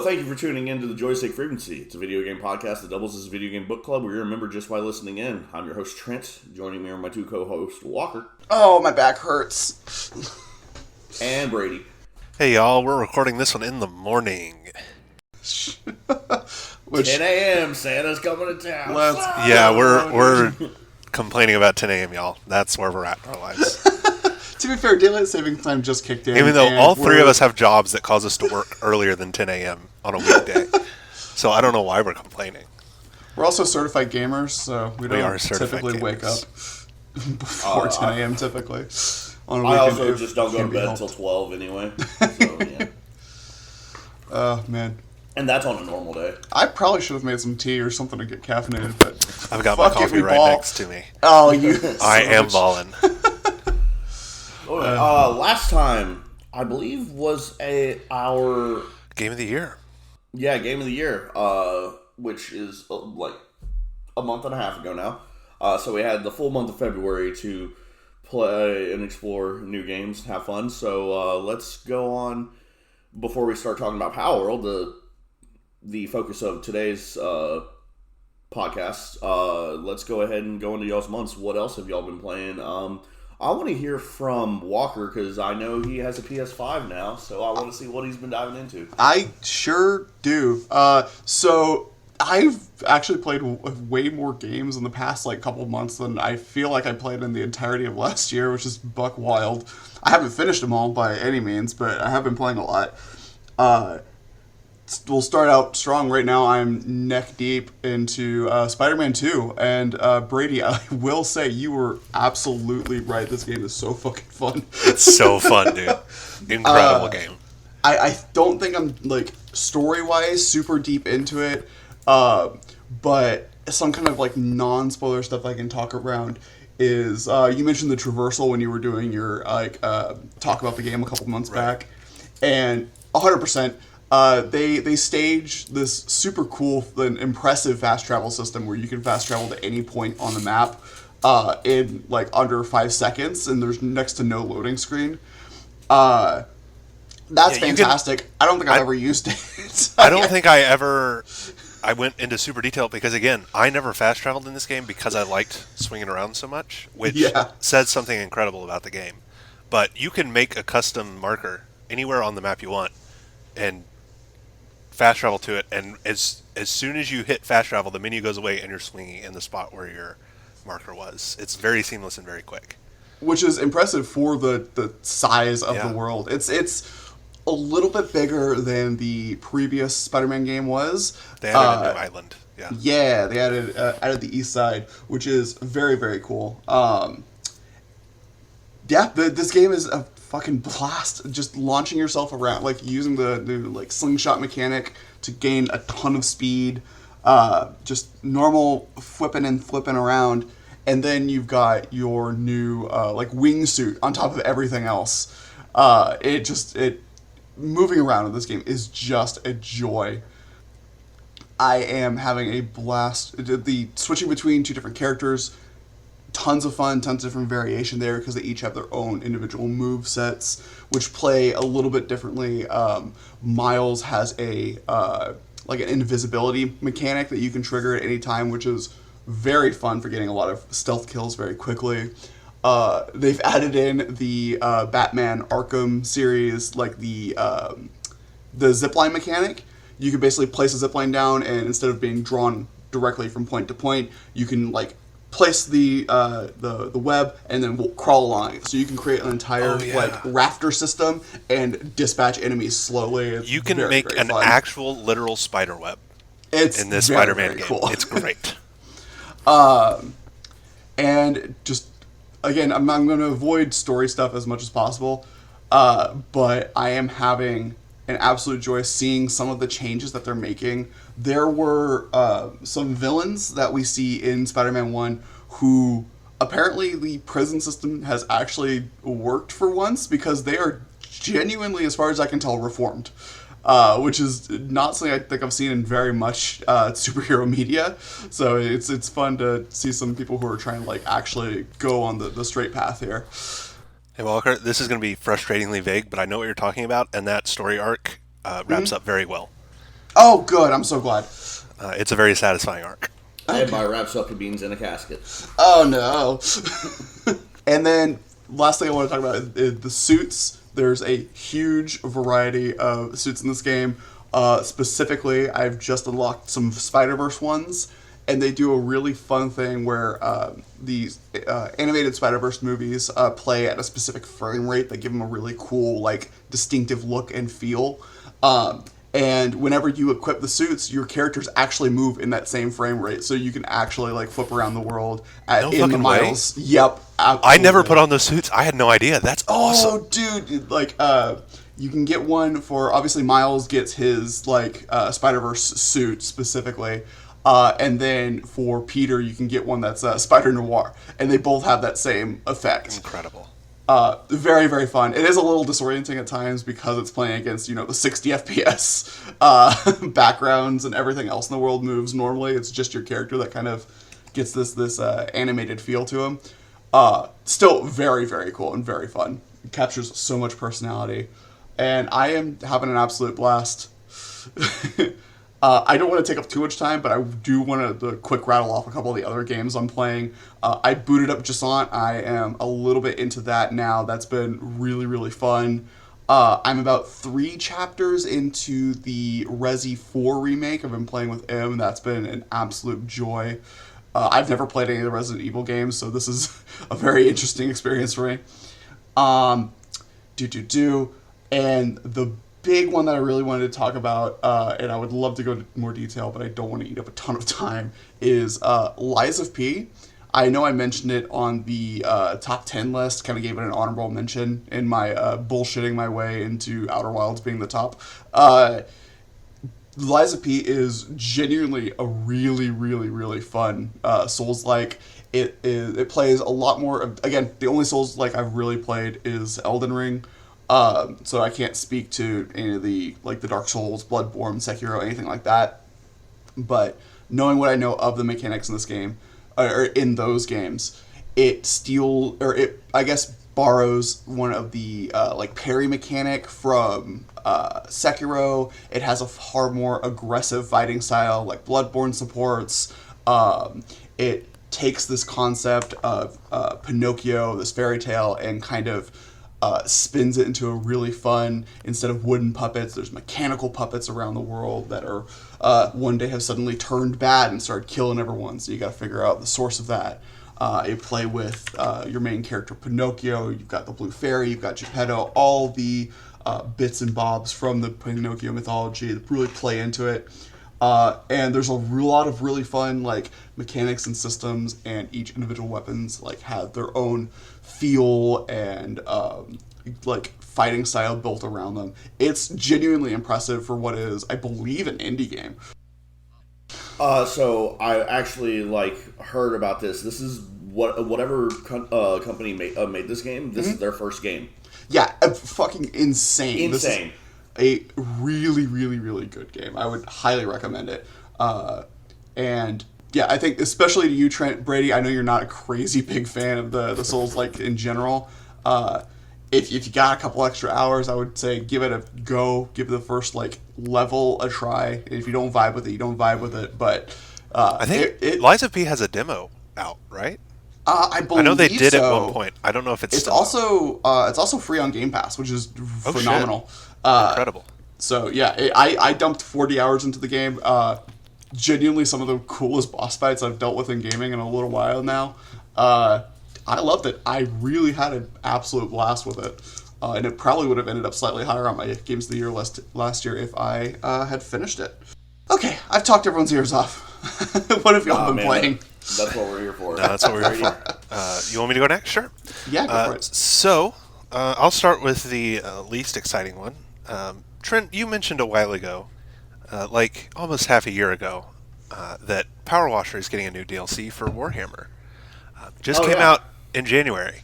Thank you for tuning in to the Joystick Frequency. It's a video game podcast that doubles as a video game book club where you're a member just by listening in. I'm your host, Trent. Joining me are my two co-hosts, Walker. Oh, my back hurts. And Brady. Hey, y'all. We're recording this one in the morning. 10 a.m. Santa's coming to town. Yeah, we're complaining about 10 a.m., y'all. That's where we're at in our lives. To be fair, daylight saving time just kicked in. Even though all three of us have jobs that cause us to work earlier than 10 a.m. on a weekday. So I don't know why we're complaining. We're also certified gamers, so we don't typically wake up before 10 a.m. typically. On a I also just don't go to bed until 12 anyway. So, yeah. Oh, man. And that's on a normal day. I probably should have made some tea or something to get caffeinated, but I've got my coffee right next to me. Oh, you... I am balling. Last time, I believe, was our... Game of the Year. Yeah, Game of the Year, which is like a month and a half ago now. So we had the full month of February to play and explore new games, have fun. So let's go on, before we start talking about Palworld, the focus of today's podcast. Let's go ahead and go into y'all's months. What else have y'all been playing? I want to hear from Walker, because I know he has a PS5 now, so I want to see what he's been diving into. I sure do. So I've actually played way more games in the past couple of months than I feel like I played in the entirety of last year, which is buck wild. I haven't finished them all by any means, but I have been playing a lot. We'll start out strong. Right now, I'm neck deep into Spider-Man 2. And Brady, I will say you were absolutely right. This game is so fucking fun. It's so fun, dude. Incredible game. I don't think I'm, story-wise super deep into it. But some kind of, non-spoiler stuff I can talk around is, you mentioned the traversal when you were doing your, talk about the game a couple months back. And 100%. They stage this super cool and impressive fast travel system where you can fast travel to any point on the map in under 5 seconds, and there's next to no loading screen. That's fantastic. I don't think I've ever used it. I don't think I went into super detail because, again, I never fast traveled in this game because I liked swinging around so much, which says something incredible about the game. But you can make a custom marker anywhere on the map you want and fast travel to it, and as soon as you hit fast travel, the menu goes away and you're swinging in the spot where your marker was. It's very seamless and very quick. Which is impressive for the size of the world. It's a little bit bigger than the previous Spider-Man game was. They added a new island. Yeah, they added the east side, which is very, very cool. This game is a fucking blast. Just launching yourself around, using the new slingshot mechanic to gain a ton of speed. Just normal flipping and flipping around, and then you've got your new wingsuit on top of everything else. It moving around in this game is just a joy. I am having a blast. The switching between two different characters, tons of fun, tons of different variation there because they each have their own individual move sets, which play a little bit differently. Miles has an invisibility mechanic that you can trigger at any time, which is very fun for getting a lot of stealth kills very quickly. They've added in the Batman Arkham series, the zipline mechanic. You can basically place a zipline down, and instead of being drawn directly from point to point, you can place the web and then we'll crawl along it. So you can create an entire rafter system and dispatch enemies slowly. It's you can make an fun. Actual literal spider web in this Spider-Man game. Cool. It's great. And just again, I'm going to avoid story stuff as much as possible, but I am having an absolute joy seeing some of the changes that they're making. There were some villains that we see in Spider-Man 1 who apparently the prison system has actually worked for once, because they are genuinely, as far as I can tell, reformed. Which is not something I think I've seen in very much superhero media. So it's fun to see some people who are trying to actually go on the straight path here. Hey Walker, this is going to be frustratingly vague, but I know what you're talking about, and that story arc wraps up very well. Oh, good. I'm so glad. It's a very satisfying arc. And my wraps up beans in a casket. Oh, no. And then, last thing I want to talk about is the suits. There's a huge variety of suits in this game. Specifically, I've just unlocked some Spider-Verse ones, and they do a really fun thing where these animated Spider-Verse movies play at a specific frame rate that give them a really cool, like, distinctive look and feel. And whenever you equip the suits, your characters actually move in that same frame rate, so you can actually like flip around the world in the miles. Yep, absolutely. I never put on those suits. I had no idea. That's awesome. Oh, dude! Like, you can get one for obviously Miles gets his like Spider-Verse suit specifically, and then for Peter you can get one that's Spider Noir, and they both have that same effect. Incredible. Very, very fun. It is a little disorienting at times because it's playing against, the 60 FPS backgrounds and everything else in the world moves normally. It's just your character that kind of gets this animated feel to him. Still very, very cool and very fun. It captures so much personality. And I am having an absolute blast. I don't want to take up too much time, but I do want to quick rattle off a couple of the other games I'm playing. I booted up Jasant. I am a little bit into that now. That's been really, really fun. I'm about 3 chapters into the Resi 4 remake. I've been playing with M. That's been an absolute joy. I've never played any of the Resident Evil games, so this is a very interesting experience for me. And the big one that I really wanted to talk about, and I would love to go into more detail, but I don't want to eat up a ton of time, is Lies of P. I know I mentioned it on the top 10 list, kind of gave it an honorable mention in my bullshitting my way into Outer Wilds being the top. Lies of P is genuinely a really, really, really fun Souls-like. It plays a lot more, again, the only Souls-like I've really played is Elden Ring. So I can't speak to any of the Dark Souls, Bloodborne, Sekiro, anything like that. But knowing what I know of the mechanics in this game, or in those games, it borrows one of the parry mechanic from Sekiro. It has a far more aggressive fighting style like Bloodborne supports. It takes this concept of Pinocchio, this fairy tale, and kind of spins it into a really fun, instead of wooden puppets, there's mechanical puppets around the world that are one day have suddenly turned bad and started killing everyone, so you got to figure out the source of that. You play with your main character Pinocchio, you've got the Blue Fairy, you've got Geppetto, all the bits and bobs from the Pinocchio mythology that really play into it. And there's a lot of really fun mechanics and systems, and each individual weapons have their own feel and fighting style built around them. It's genuinely impressive for what is, I believe, an indie game. So I actually heard about this. This is whatever company made this game. This is their first game. Yeah, fucking insane. This is a really, really, really good game. I would highly recommend it. And yeah, I think especially to you, Trent, Brady, I know you're not a crazy big fan of the Souls in general. If you got a couple extra hours, I would say give it a go. Give the first level a try. If you don't vibe with it, you don't vibe with it. But I think Lies of P has a demo out, right? I know they did so. At one point. I don't know if it's also free on Game Pass, which is phenomenal. Incredible. So yeah, I dumped 40 hours into the game. Genuinely some of the coolest boss fights I've dealt with in gaming in a little while now. I loved it. I really had an absolute blast with it. And it probably would have ended up slightly higher on my Games of the Year list last year if I had finished it. Okay, I've talked everyone's ears off. What have y'all been playing? That's what we're here for. No, that's what we're here for. You want me to go next? Sure. Yeah, go for it. So, I'll start with the least exciting one. Trent, you mentioned a while ago, almost half a year ago, that Power Washer is getting a new DLC for Warhammer. Came out in January.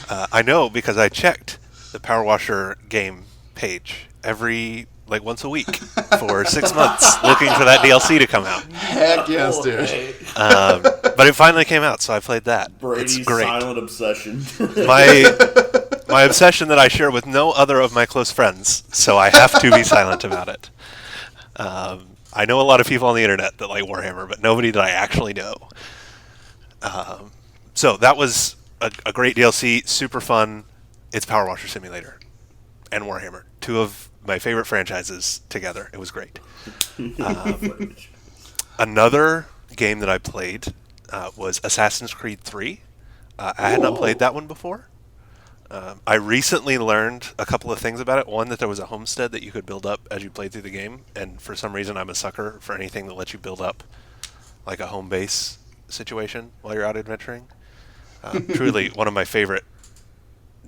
I know because I checked the Power Washer game page every once a week for 6 months looking for that DLC to come out. Heck yes, dude. But it finally came out, so I played that. Brady's it's great. Silent obsession. My obsession that I share with no other of my close friends, so I have to be silent about it. I know a lot of people on the internet that like Warhammer, but nobody that I actually know. So that was a great DLC, super fun. It's Power Washer Simulator and Warhammer, two of my favorite franchises together. It was great. Another game that I played was Assassin's Creed 3. I had not played that one before. I recently learned a couple of things about it. One, that there was a homestead that you could build up as you played through the game, and for some reason I'm a sucker for anything that lets you build up like a home base situation while you're out adventuring. Truly one of my favorite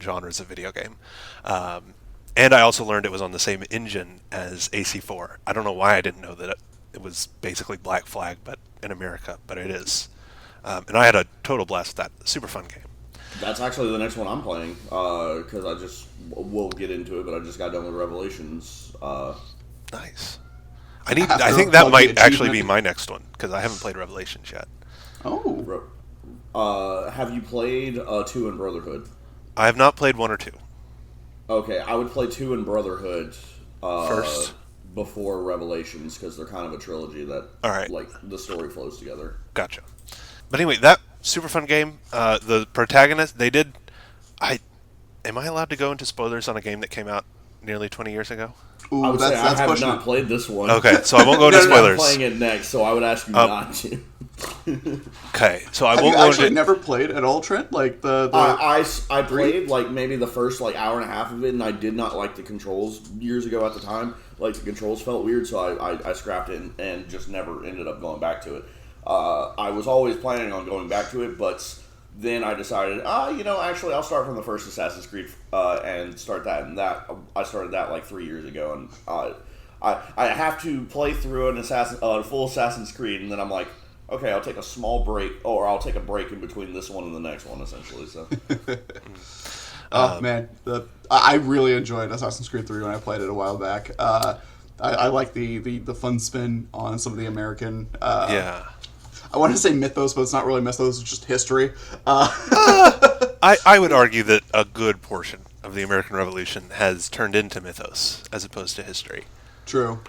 genres of video game. And I also learned it was on the same engine as AC4. I don't know why I didn't know that it was basically Black Flag, but in America, but it is. And I had a total blast with that. Super fun game. That's actually the next one I'm playing, because we'll get into it, but I just got done with Revelations. Nice. I think that might actually be my next one, because I haven't played Revelations yet. Oh. Have you played 2 in Brotherhood? I have not played 1 or 2. Okay, I would play 2 in Brotherhood first before Revelations, because they're kind of a trilogy that, all right, like, the story flows together. Gotcha. But anyway, that super fun game. The protagonist, they did. Am I allowed to go into spoilers on a game that came out nearly 20 years ago? Ooh, I would say I have not played this one. Okay, so I won't go into spoilers. I'm playing it next, so I would ask you not to. Okay, so I have won't you go actually into... never played at all, Trent? Like I played like maybe the first like hour and a half of it, and I did not like the controls years ago at the time. Like the controls felt weird, so I scrapped it and just never ended up going back to it. I was always planning on going back to it, but then I decided, actually I'll start from the first Assassin's Creed and start that. And I started that like 3 years ago, and I have to play through a full Assassin's Creed, and then I'm like, okay, I'll take a small break, or I'll take a break in between this one and the next one, essentially. So, oh man, I really enjoyed Assassin's Creed 3 when I played it a while back. I like the fun spin on some of the American. Yeah. I want to say mythos, but it's not really mythos; it's just history. I would argue that a good portion of the American Revolution has turned into mythos as opposed to history. True,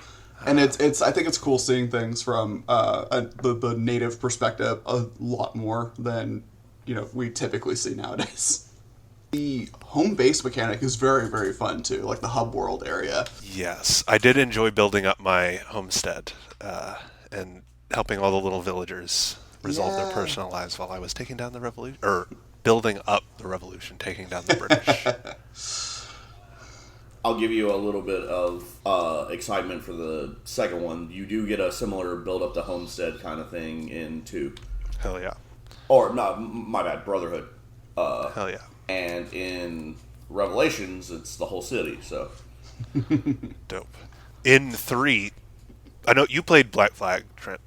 and it's I think it's cool seeing things from the native perspective a lot more than we typically see nowadays. The home base mechanic is very, very fun too, like the hub world area. Yes, I did enjoy building up my homestead and helping all the little villagers resolve their personal lives while I was taking down the revolution, or building up the revolution, taking down the British. I'll give you a little bit of excitement for the second one. You do get a similar build up the homestead kind of thing in 2. Hell yeah. Or, no, my bad, Brotherhood. Hell yeah. And in Revelations, it's the whole city, so. Dope. In 3, I know you played Black Flag, Trent.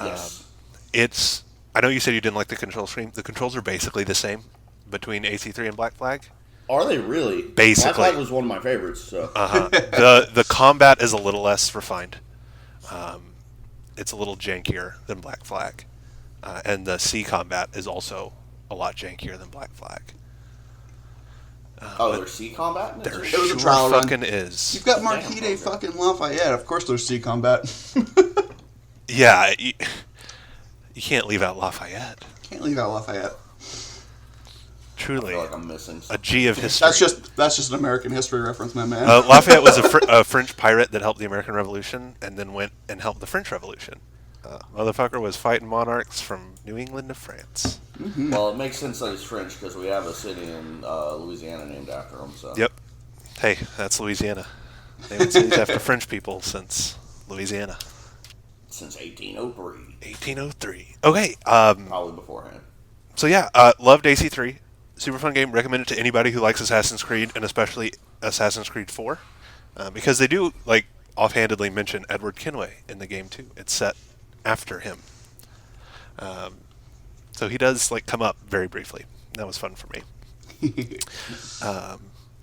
Yes. I know you said you didn't like the control scheme. The controls are basically the same between AC3 and Black Flag. Are they really? Basically. Black Flag was one of my favorites, so. The combat is a little less refined. It's a little jankier than Black Flag. And the sea combat is also a lot jankier than Black Flag. There's sea combat? There It was sure a trial fucking run. is. You've got Marquis de fucking Lafayette. Of course there's sea combat. Yeah, you can't leave out Lafayette. Can't leave out Lafayette. Truly, I feel like I'm missing a G of history. That's just an American history reference, my man. Lafayette was a French pirate that helped the American Revolution and then went and helped the French Revolution. Motherfucker was fighting monarchs from New England to France. Mm-hmm. Well, it makes sense that he's French because we have a city in Louisiana named after him. So. Yep. Hey, that's Louisiana. Named cities after French people since Louisiana. Since 1803. 1803. Okay. Probably beforehand. So yeah, loved AC3. Super fun game. Recommend it to anybody who likes Assassin's Creed, and especially Assassin's Creed 4. Because they do, like, offhandedly mention Edward Kenway in the game, too. It's set after him. So he does, like, come up very briefly. That was fun for me.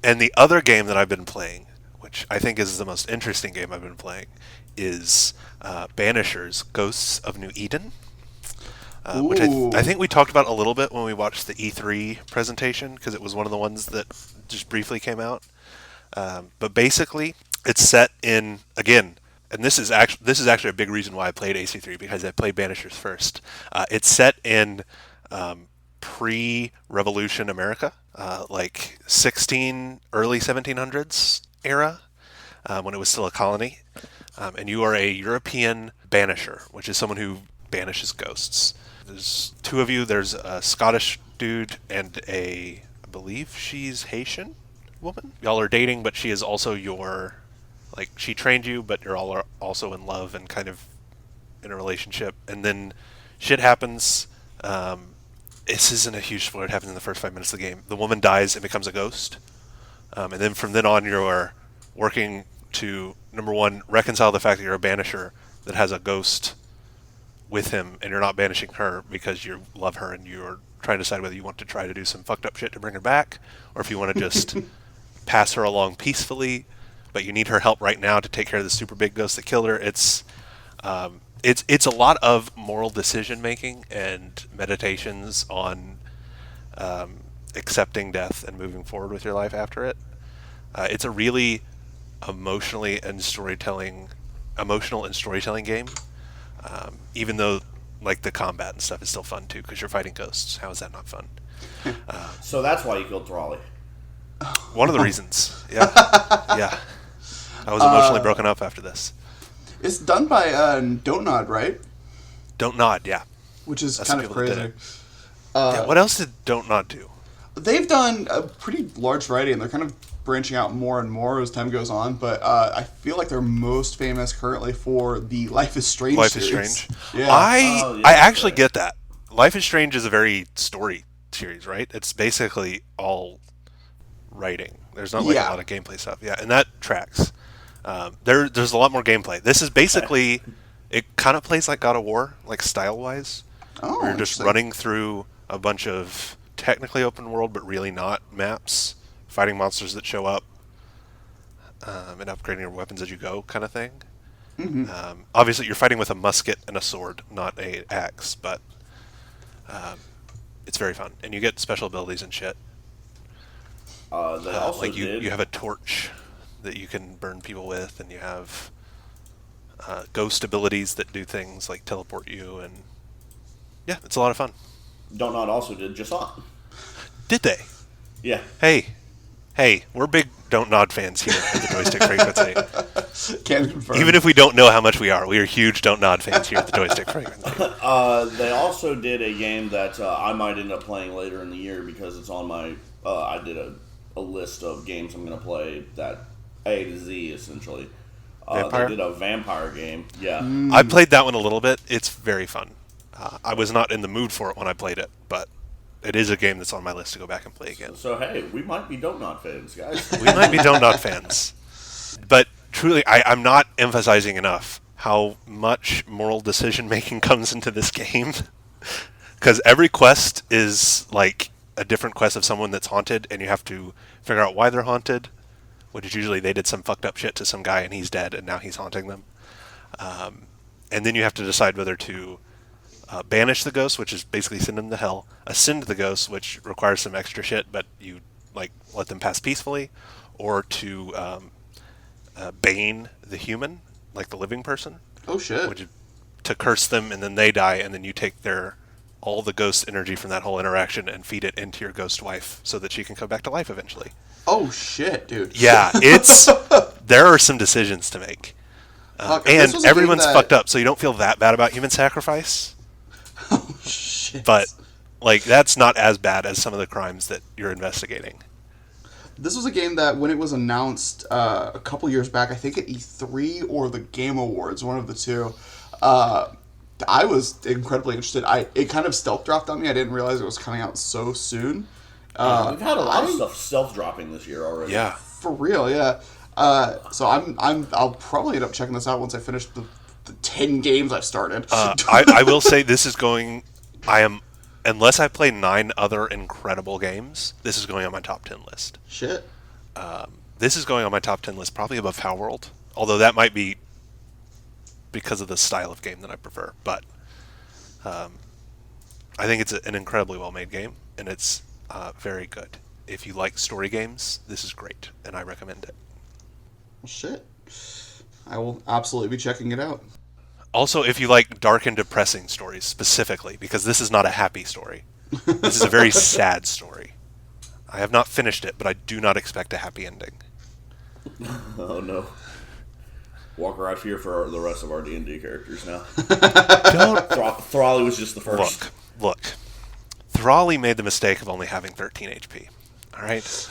And the other game that I've been playing, which I think is the most interesting game I've been playing, is Banisher's Ghosts of New Eden. Which I think we talked about a little bit when we watched the E3 presentation, because it was one of the ones that just briefly came out. But basically, it's set in, again, and this is actually a big reason why I played AC3, because I played Banishers first. It's set in pre-Revolution America, like early 1700s era, when it was still a colony. And you are a European banisher, which is someone who banishes ghosts. There's two of you. There's a Scottish dude and I believe she's Haitian woman. Y'all are dating, but she is also she trained you, but you're all are also in love and kind of in a relationship. And then shit happens. This isn't a huge spoiler. It happens in the first 5 minutes of the game. The woman dies and becomes a ghost. And then from then on, you're working to, number one, reconcile the fact that you're a banisher that has a ghost with him, and you're not banishing her because you love her and you're trying to decide whether you want to try to do some fucked up shit to bring her back, or if you want to just pass her along peacefully, but you need her help right now to take care of the super big ghost that killed her. It's a lot of moral decision making and meditations on accepting death and moving forward with your life after it. It's a really emotional and storytelling game. Even though like the combat and stuff is still fun too, because you're fighting ghosts. How is that not fun? So that's why you killed Thrally. One of the reasons. Yeah. Yeah. I was emotionally broken up after this. It's done by Don't Nod, right? Don't Nod, yeah. Which is That's kind the of people that crazy. did it. Yeah, what else did Don't Nod do? They've done a pretty large variety, and they're kind of branching out more and more as time goes on. But I feel like they're most famous currently for the Life is Strange Life series. is Strange. Yeah. I actually get that. Life is Strange is a very story series, right? It's basically all writing. There's not like a lot of gameplay stuff. Yeah, and that tracks. There's a lot more gameplay. This is basically, it kind of plays like God of War, like style-wise. Oh, You're just running through a bunch of technically open world, but really not maps, fighting monsters that show up, and upgrading your weapons as you go, kind of thing. Mm-hmm. Obviously, you're fighting with a musket and a sword, not a axe, but it's very fun, and you get special abilities and shit. They also like you have a torch that you can burn people with, and you have ghost abilities that do things like teleport you, and yeah, it's a lot of fun. Don't Nod also did Jasant. Did they? Yeah. Hey, we're big Don't Nod fans here at the Joystick Frequency. Can confirm. Even if we don't know how much we are huge Don't Nod fans here at the Joystick Frequency. They also did a game that I might end up playing later in the year because it's on my... I did a list of games I'm going to play that A to Z, essentially. They did a vampire game. Yeah. I played that one a little bit. It's very fun. I was not in the mood for it when I played it, but it is a game that's on my list to go back and play again. So hey, we might be Don't Nod fans, guys. We might be Don't Nod fans. But truly, I'm not emphasizing enough how much moral decision-making comes into this game. Because every quest is like a different quest of someone that's haunted, and you have to figure out why they're haunted, which is usually they did some fucked up shit to some guy and he's dead and now he's haunting them. And then you have to decide whether to banish the ghost, which is basically send them to hell, ascend the ghost, which requires some extra shit, but you like let them pass peacefully, or to bane the human, like the living person. Oh shit! Which is to curse them, and then they die, and then you take all the ghost energy from that whole interaction and feed it into your ghost wife, so that she can come back to life eventually. Oh shit, dude! Yeah, there are some decisions to make, and everyone's fucked up, so you don't feel that bad about human sacrifice. Oh shit! But like that's not as bad as some of the crimes that you're investigating. This was a game that when it was announced a couple years back, I think at E3 or the Game Awards, one of the two, I was incredibly interested. It kind of stealth dropped on me. I didn't realize it was coming out so soon. We've had a lot of stuff stealth dropping this year already. Yeah, for real. Yeah. So I'll probably end up checking this out once I finish the 10 games I've started. I will say this is going... Unless I play 9 other incredible games, this is going on my top 10 list. Shit. This is going on my top 10 list, probably above Palworld. Although that might be because of the style of game that I prefer. But I think it's an incredibly well-made game, and it's very good. If you like story games, this is great, and I recommend it. Shit. I will absolutely be checking it out. Also, if you like dark and depressing stories specifically, because this is not a happy story. This is a very sad story. I have not finished it, but I do not expect a happy ending. Oh no. Walker, I fear for the rest of our D&D characters now. Thrally was just the first. Look. Thrally made the mistake of only having 13 HP. All right?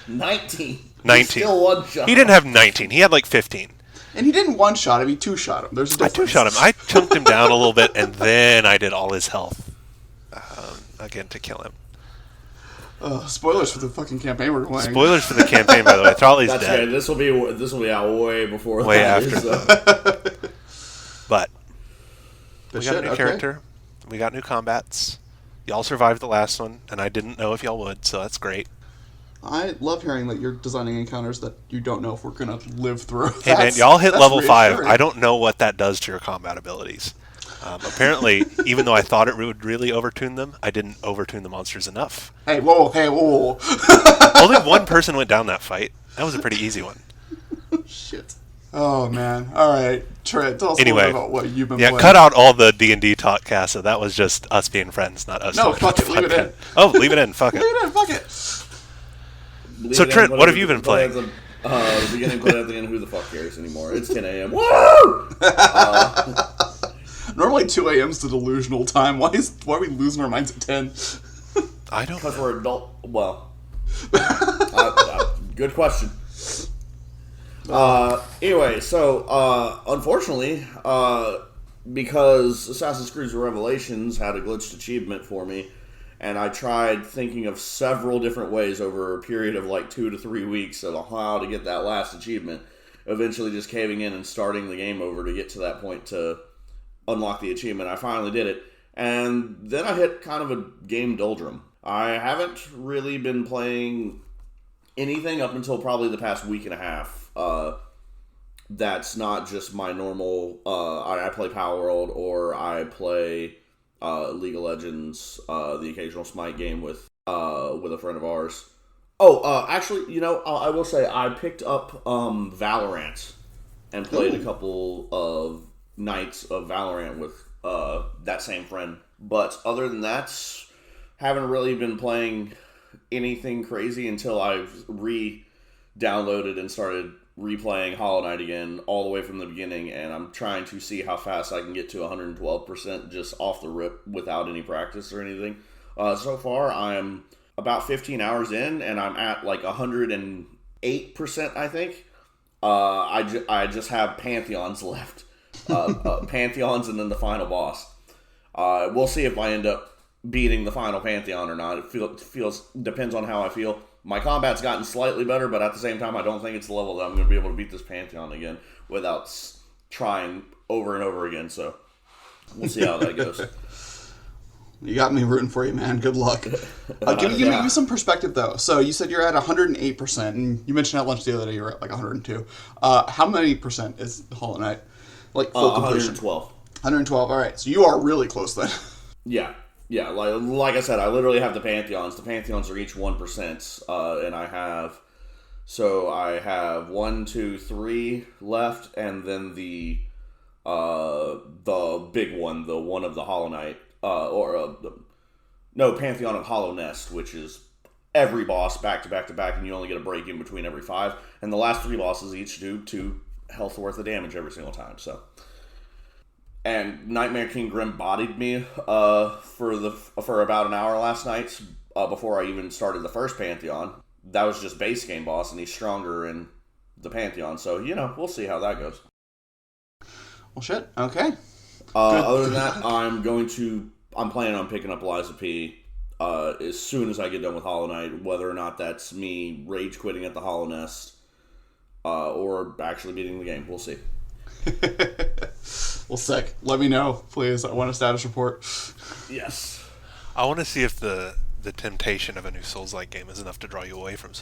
19. 19. Still one shot. He didn't have 19. He had like 15. And he didn't one-shot him, he two-shot him. There's a difference. I two-shot him. I chunked him down a little bit, and then I did all his health again to kill him. Spoilers for the fucking campaign we're playing. Spoilers for the campaign, by the way. Thrally's That's dead. right. This will be out way before. Way that after. Is, so. But we got a new character. We got new combats. Y'all survived the last one, and I didn't know if y'all would, so that's great. I love hearing that you're designing encounters that you don't know if we're going to live through. Hey man, y'all hit level 5. I don't know what that does to your combat abilities. Apparently, even though I thought it would really overtune them, I didn't overtune the monsters enough. Hey, whoa. Only one person went down that fight. That was a pretty easy one. Shit. Oh, man. All right. Trent, tell us a little bit about what you've been playing. Cut out all the D&D talk, Kassa. That was just us being friends, not us. No, fuck it. Leave it in. Oh, leave it in. Fuck it. Leave it in. Fuck it. So, Trent, what have you been playing? Beginning, put at the end, who the fuck cares anymore? It's 10 a.m. Woo! Normally 2 a.m. is the delusional time. Why are we losing our minds at 10? I don't know. Because we're adult. Well, good question. Anyway, so unfortunately, because Assassin's Creed Revelations had a glitched achievement for me, and I tried thinking of several different ways over a period of like 2 to 3 weeks of how to get that last achievement, eventually just caving in and starting the game over to get to that point to unlock the achievement. I finally did it, and then I hit kind of a game doldrum. I haven't really been playing anything up until probably the past week and a half. That's not just my normal, I play Palworld, or I play League of Legends, the occasional Smite game with a friend of ours. Actually, I will say I picked up Valorant and played a couple of nights of Valorant with that same friend. But other than that, haven't really been playing anything crazy until I've re-downloaded and started replaying Hollow Knight again all the way from the beginning, and I'm trying to see how fast I can get to 112% just off the rip without any practice or anything. So far, I'm about 15 hours in, and I'm at like 108%, I think. I just have Pantheons left. Pantheons and then the final boss. We'll see if I end up beating the final Pantheon or not. It feels depends on how I feel. My combat's gotten slightly better, but at the same time, I don't think it's the level that I'm going to be able to beat this Pantheon again without trying over and over again. So we'll see how that goes. You got me rooting for you, man. Good luck. Give me some perspective, though. So you said you're at 108%, and you mentioned at lunch the other day you were at like 102. How many percent is Hollow Knight? Like full completion? 112. 112. All right. So you are really close then. Yeah. Yeah, like I said, I literally have the Pantheons. The Pantheons are each 1%, and I have 1, 2, 3 left, and then the big one, the one of the Hollow Knight, Pantheon of Hollow Nest, which is every boss back to back to back, and you only get a break in between every 5, and the last 3 bosses each do 2 health worth of damage every single time. So. And Nightmare King Grim bodied me for about an hour last night before I even started the first Pantheon. That was just base game boss, and he's stronger in the Pantheon. So, we'll see how that goes. Well, shit. Okay. Other than that, I'm planning on picking up Liza P as soon as I get done with Hollow Knight, whether or not that's me rage quitting at the Hollow Nest or actually beating the game. We'll see. Well, sick. Let me know, please. I want a status report. Yes. I want to see if the temptation of a new Souls-like game is enough to draw you away from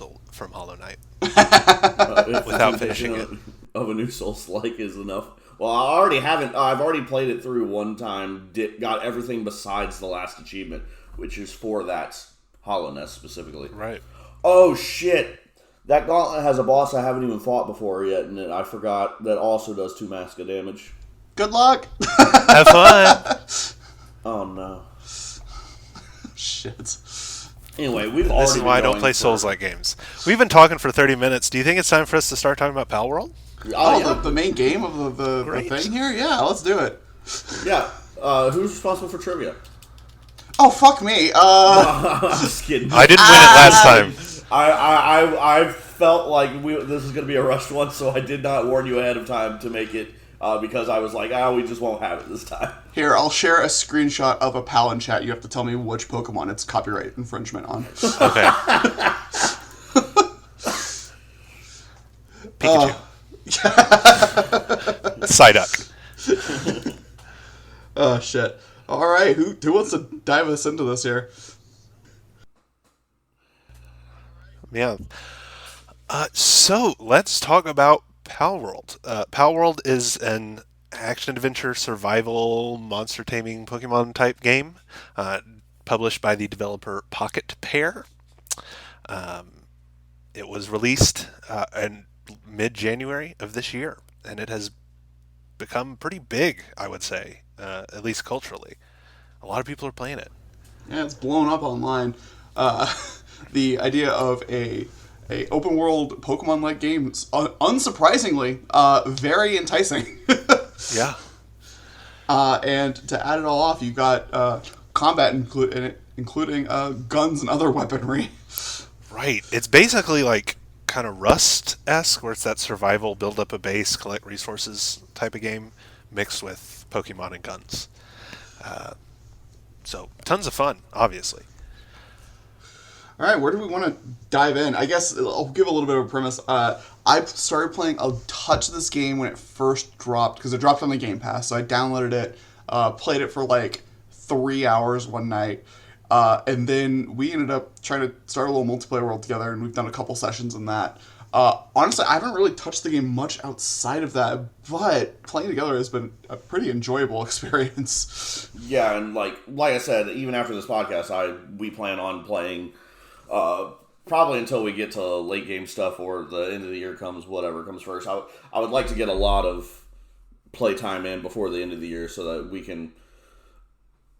Hollow Knight without finishing it. Of a new Souls-like is enough. Well, I've already played it through one time. Got everything besides the last achievement, which is for that Hollow Nest specifically. Right. Oh shit! That gauntlet has a boss I haven't even fought before yet, and I forgot that also does 2 mask of damage. Good luck. Have fun. Oh no. Shit. Anyway, we've This is why I don't play Souls-like games. We've been talking for 30 minutes. Do you think it's time for us to start talking about Palworld? Yeah. The main game of the thing here? Yeah, let's do it. Yeah. Who's responsible for trivia? Oh, fuck me. I'm just kidding. I didn't win it last time. I felt like this is going to be a rushed one, so I did not warn you ahead of time to make it because I was like, we just won't have it this time. Here, I'll share a screenshot of a pal in chat. You have to tell me which Pokemon it's copyright infringement on. Okay. Pikachu. Psyduck. Oh, shit. All right, who wants to dive us into this here? Yeah. So let's talk about Palworld. Palworld is an action-adventure survival monster taming Pokemon type game published by the developer Pocket Pair. It was released in mid-January of this year, and it has become pretty big, I would say, at least culturally. A lot of people are playing it. Yeah, it's blown up online. The idea of a open world Pokemon-like game is unsurprisingly very enticing. Yeah. And to add it all off, you got combat including guns and other weaponry. Right. It's basically like kind of Rust-esque, where it's that survival, build up a base, collect resources type of game, mixed with Pokemon and guns. So tons of fun, obviously. All right, where do we want to dive in? I guess I'll give a little bit of a premise. I started playing a touch of this game when it first dropped, because it dropped on the Game Pass. So I downloaded it, played it for like 3 hours one night, and then we ended up trying to start a little multiplayer world together, and we've done a couple sessions in that. Honestly, I haven't really touched the game much outside of that, but playing together has been a pretty enjoyable experience. Yeah, and like I said, even after this podcast, we plan on playing probably until we get to late game stuff or the end of the year comes, whatever comes first. I would like to get a lot of play time in before the end of the year so that we can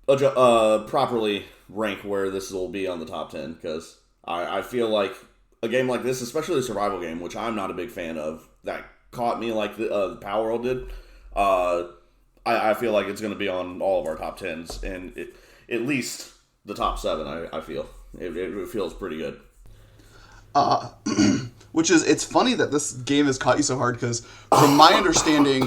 properly rank where this will be on the top 10, because I feel like a game like this, especially a survival game, which I'm not a big fan of, that caught me like the Palworld did, I feel like it's going to be on all of our top 10s, and at least the top 7, I feel. It feels pretty good. Which is, it's funny that this game has caught you so hard, because from my understanding,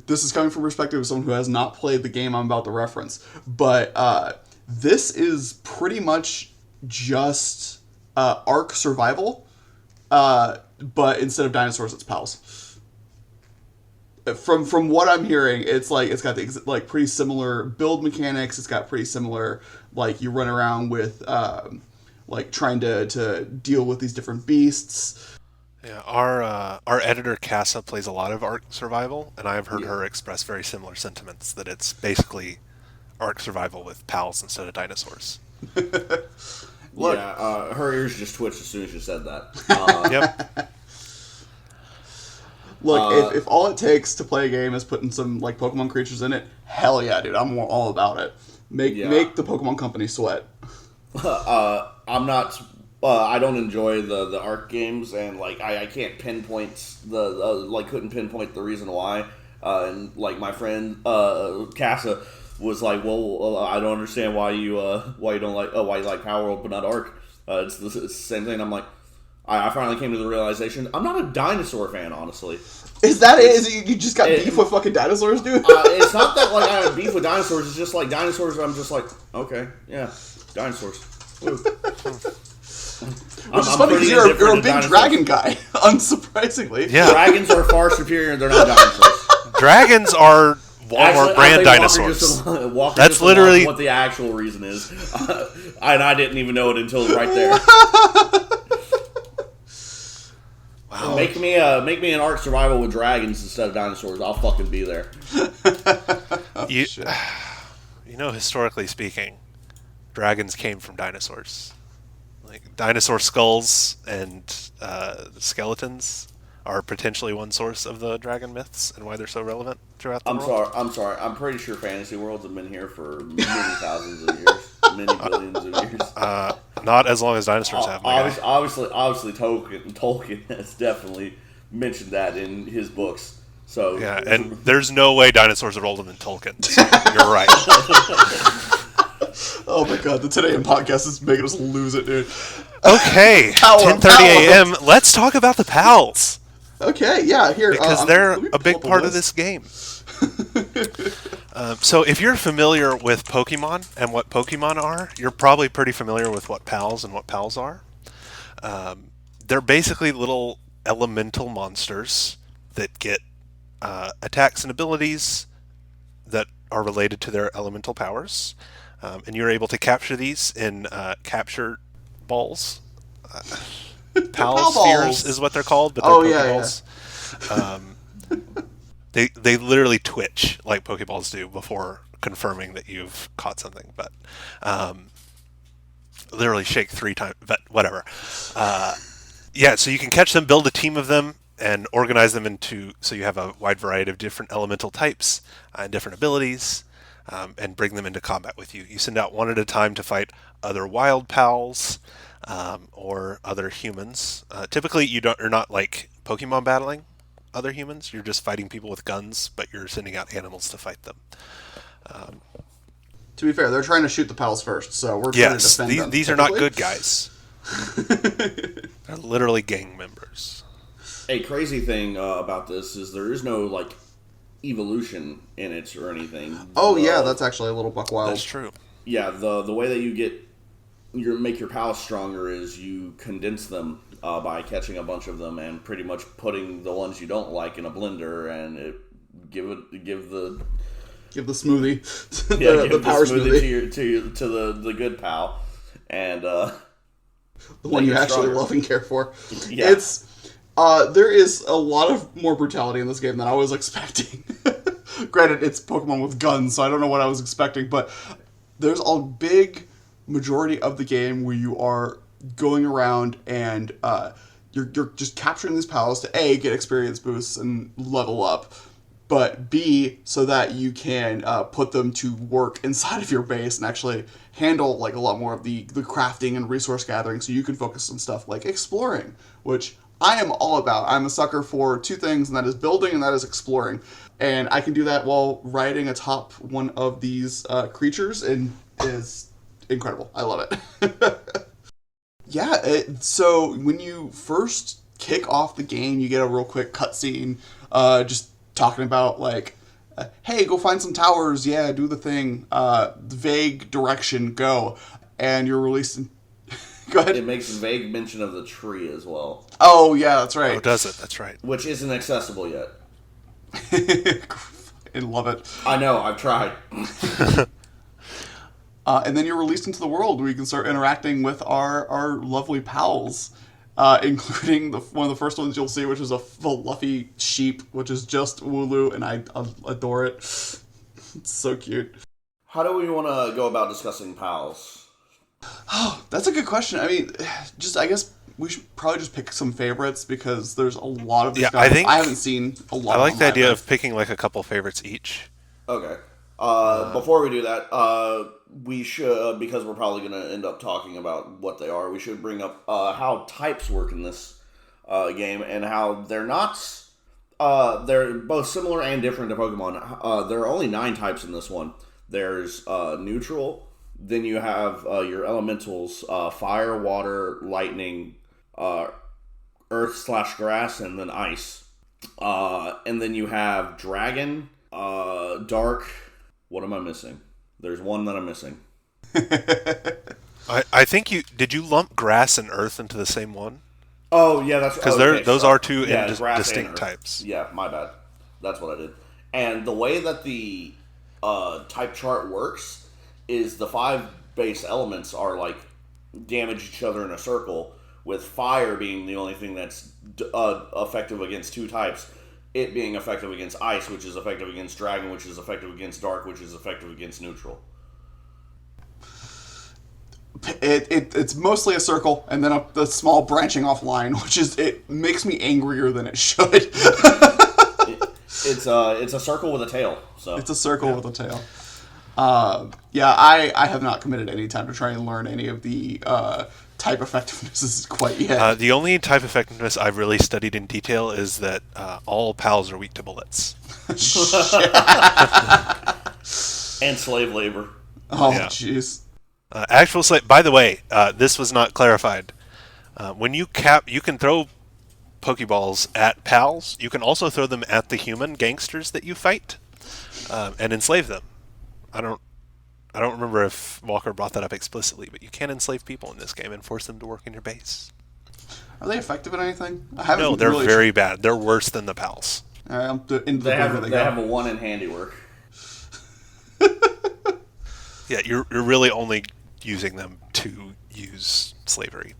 this is coming from the perspective of someone who has not played the game I'm about to reference, but this is pretty much just Ark survival, but instead of dinosaurs, it's pals. From what I'm hearing, it's like it's got the pretty similar build mechanics. It's got pretty similar, like, you run around with like trying to deal with these different beasts. Yeah, our editor Kassa plays a lot of Ark survival, and I've heard her express very similar sentiments, that it's basically Ark survival with pals instead of dinosaurs. Look, yeah, her ears just twitched as soon as you said that. Yep. Look, if all it takes to play a game is putting some like Pokemon creatures in it, hell yeah, dude, I'm all about it. Make the Pokemon company sweat. I'm not. I don't enjoy the Ark games, and like I can't pinpoint couldn't pinpoint the reason why. And like my friend Kassa was like, well, I don't understand why you don't like why you like Palworld but not Ark. It's the same thing. I'm like, I finally came to the realization I'm not a dinosaur fan, honestly. Is that it? Is it you just got beef with fucking dinosaurs, dude? It's not that like I have beef with dinosaurs. It's just like dinosaurs. I'm just like, okay, yeah, dinosaurs. Which is funny because you're a big dinosaurs. Dragon guy, unsurprisingly. Yeah. Dragons are far superior. They're not dinosaurs. Dragons are Walmart brand dinosaurs. That's literally what the actual reason is, and I didn't even know it until right there. Wow. Make me an Ark survival with dragons instead of dinosaurs. I'll fucking be there. You know, historically speaking, dragons came from dinosaurs. Like dinosaur skulls and skeletons are potentially one source of the dragon myths and why they're so relevant throughout the world. I'm sorry. I'm pretty sure fantasy worlds have been here for many thousands of years, many billions of years. Not as long as dinosaurs have. Obviously, Tolkien has definitely mentioned that in his books. So yeah, and there's no way dinosaurs are older than Tolkien. So you're right. Oh my god, the Today in podcast is making us lose it, dude. Okay, 10:30 a.m. Let's talk about the pals. Okay, yeah, here. Because they're a big part of this game. So if you're familiar with Pokemon and what Pokemon are, you're probably pretty familiar with what pals and what pals are. They're basically little elemental monsters that get attacks and abilities that are related to their elemental powers. And you're able to capture these in capture balls. Pal spheres is what they're called, but they're Pokeballs. Yeah. They literally twitch like Pokeballs do before confirming that you've caught something, but literally shake 3 times, but whatever. Yeah, so you can catch them, build a team of them, and organize them into, so you have a wide variety of different elemental types and different abilities, and bring them into combat with you. You send out one at a time to fight other wild pals, or other humans. Typically, you're not like Pokemon battling other humans. You're just fighting people with guns, but you're sending out animals to fight them. To be fair, they're trying to shoot the pals first, so we're trying to defend them. These are not good guys. They're literally gang members. A crazy thing about this is there is no like evolution in it or anything. Oh yeah, that's actually a little buck wild. That's true. Yeah, the way that you make your pals stronger is you condense them by catching a bunch of them and pretty much putting the ones you don't like in a blender and give the smoothie, the power smoothie to the good pal, and the one you actually love and care for. Yeah. It's there is a lot of more brutality in this game than I was expecting. Granted, it's Pokemon with guns, so I don't know what I was expecting, but there's a big majority of the game where you are going around and you're just capturing these pals to A, get experience boosts and level up, but B, so that you can put them to work inside of your base and actually handle like a lot more of the crafting and resource gathering, so you can focus on stuff like exploring, which I am all about. I'm a sucker for 2 things, and that is building and that is exploring. And I can do that while riding atop one of these creatures, and it is incredible. I love it. Yeah, so when you first kick off the game, you get a real quick cutscene just talking about, like, hey, go find some towers, yeah, do the thing, vague direction, go. And you're released in... Go ahead. It makes vague mention of the tree as well. Oh, yeah, that's right. Oh, does it? That's right. Which isn't accessible yet. I love it. I know, I've tried. And then you're released into the world where you can start interacting with our lovely pals, including one of the first ones you'll see, which is a fluffy sheep, which is just Wooloo, and I adore it. It's so cute. How do we want to go about discussing pals? Oh, that's a good question. I mean, I guess we should probably just pick some favorites because there's a lot of this stuff. I haven't seen a lot. I like the idea of picking like a couple favorites each. Okay. Before we do that, we should, because we're probably going to end up talking about what they are, we should bring up how types work in this game and how they're not... they're both similar and different to Pokemon. There are only 9 types in this one. There's neutral, then you have your elementals, fire, water, lightning, earth/grass, and then ice. And then you have dragon, dark... What am I missing? There's one that I'm missing. I think did you lump grass and earth into the same one? Oh yeah, that's because those are 2 distinct types. Yeah, my bad. That's what I did. And the way that the type chart works is the 5 base elements are like damage each other in a circle, with fire being the only thing that's effective against 2 types. It being effective against ice, which is effective against dragon, which is effective against dark, which is effective against neutral. It's mostly a circle and then a small branching off line, it makes me angrier than it should. It's a circle with a tail. So it's a circle with a tail. I have not committed any time to try and learn any of the type effectivenesses quite yet. The only type effectiveness I've really studied in detail is that all pals are weak to bullets. And slave labor. Oh, jeez. Actual slave. By the way, this was not clarified. When you can throw Pokeballs at pals. You can also throw them at the human gangsters that you fight, and enslave them. I don't remember if Walker brought that up explicitly, but you can enslave people in this game and force them to work in your base. Are they effective at anything? No, they're really very bad. They're worse than the pals. They have a 1 in handiwork. Yeah, you're really only using them to use slavery.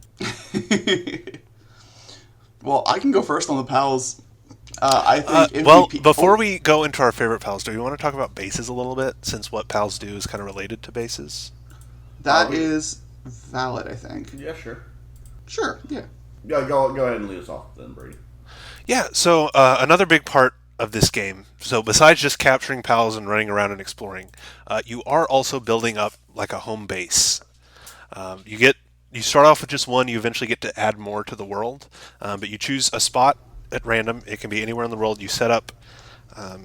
Well, I can go first on the pals. I think MVP... before we go into our favorite pals, do you want to talk about bases a little bit, since what pals do is kind of related to bases? That is valid, I think. Yeah, sure. Sure, yeah. Yeah, go ahead and lead us off then, Brady. Yeah, so another big part of this game, so besides just capturing pals and running around and exploring, you are also building up like a home base. You start off with just one, you eventually get to add more to the world, but you choose a spot at random. It can be anywhere in the world. You set up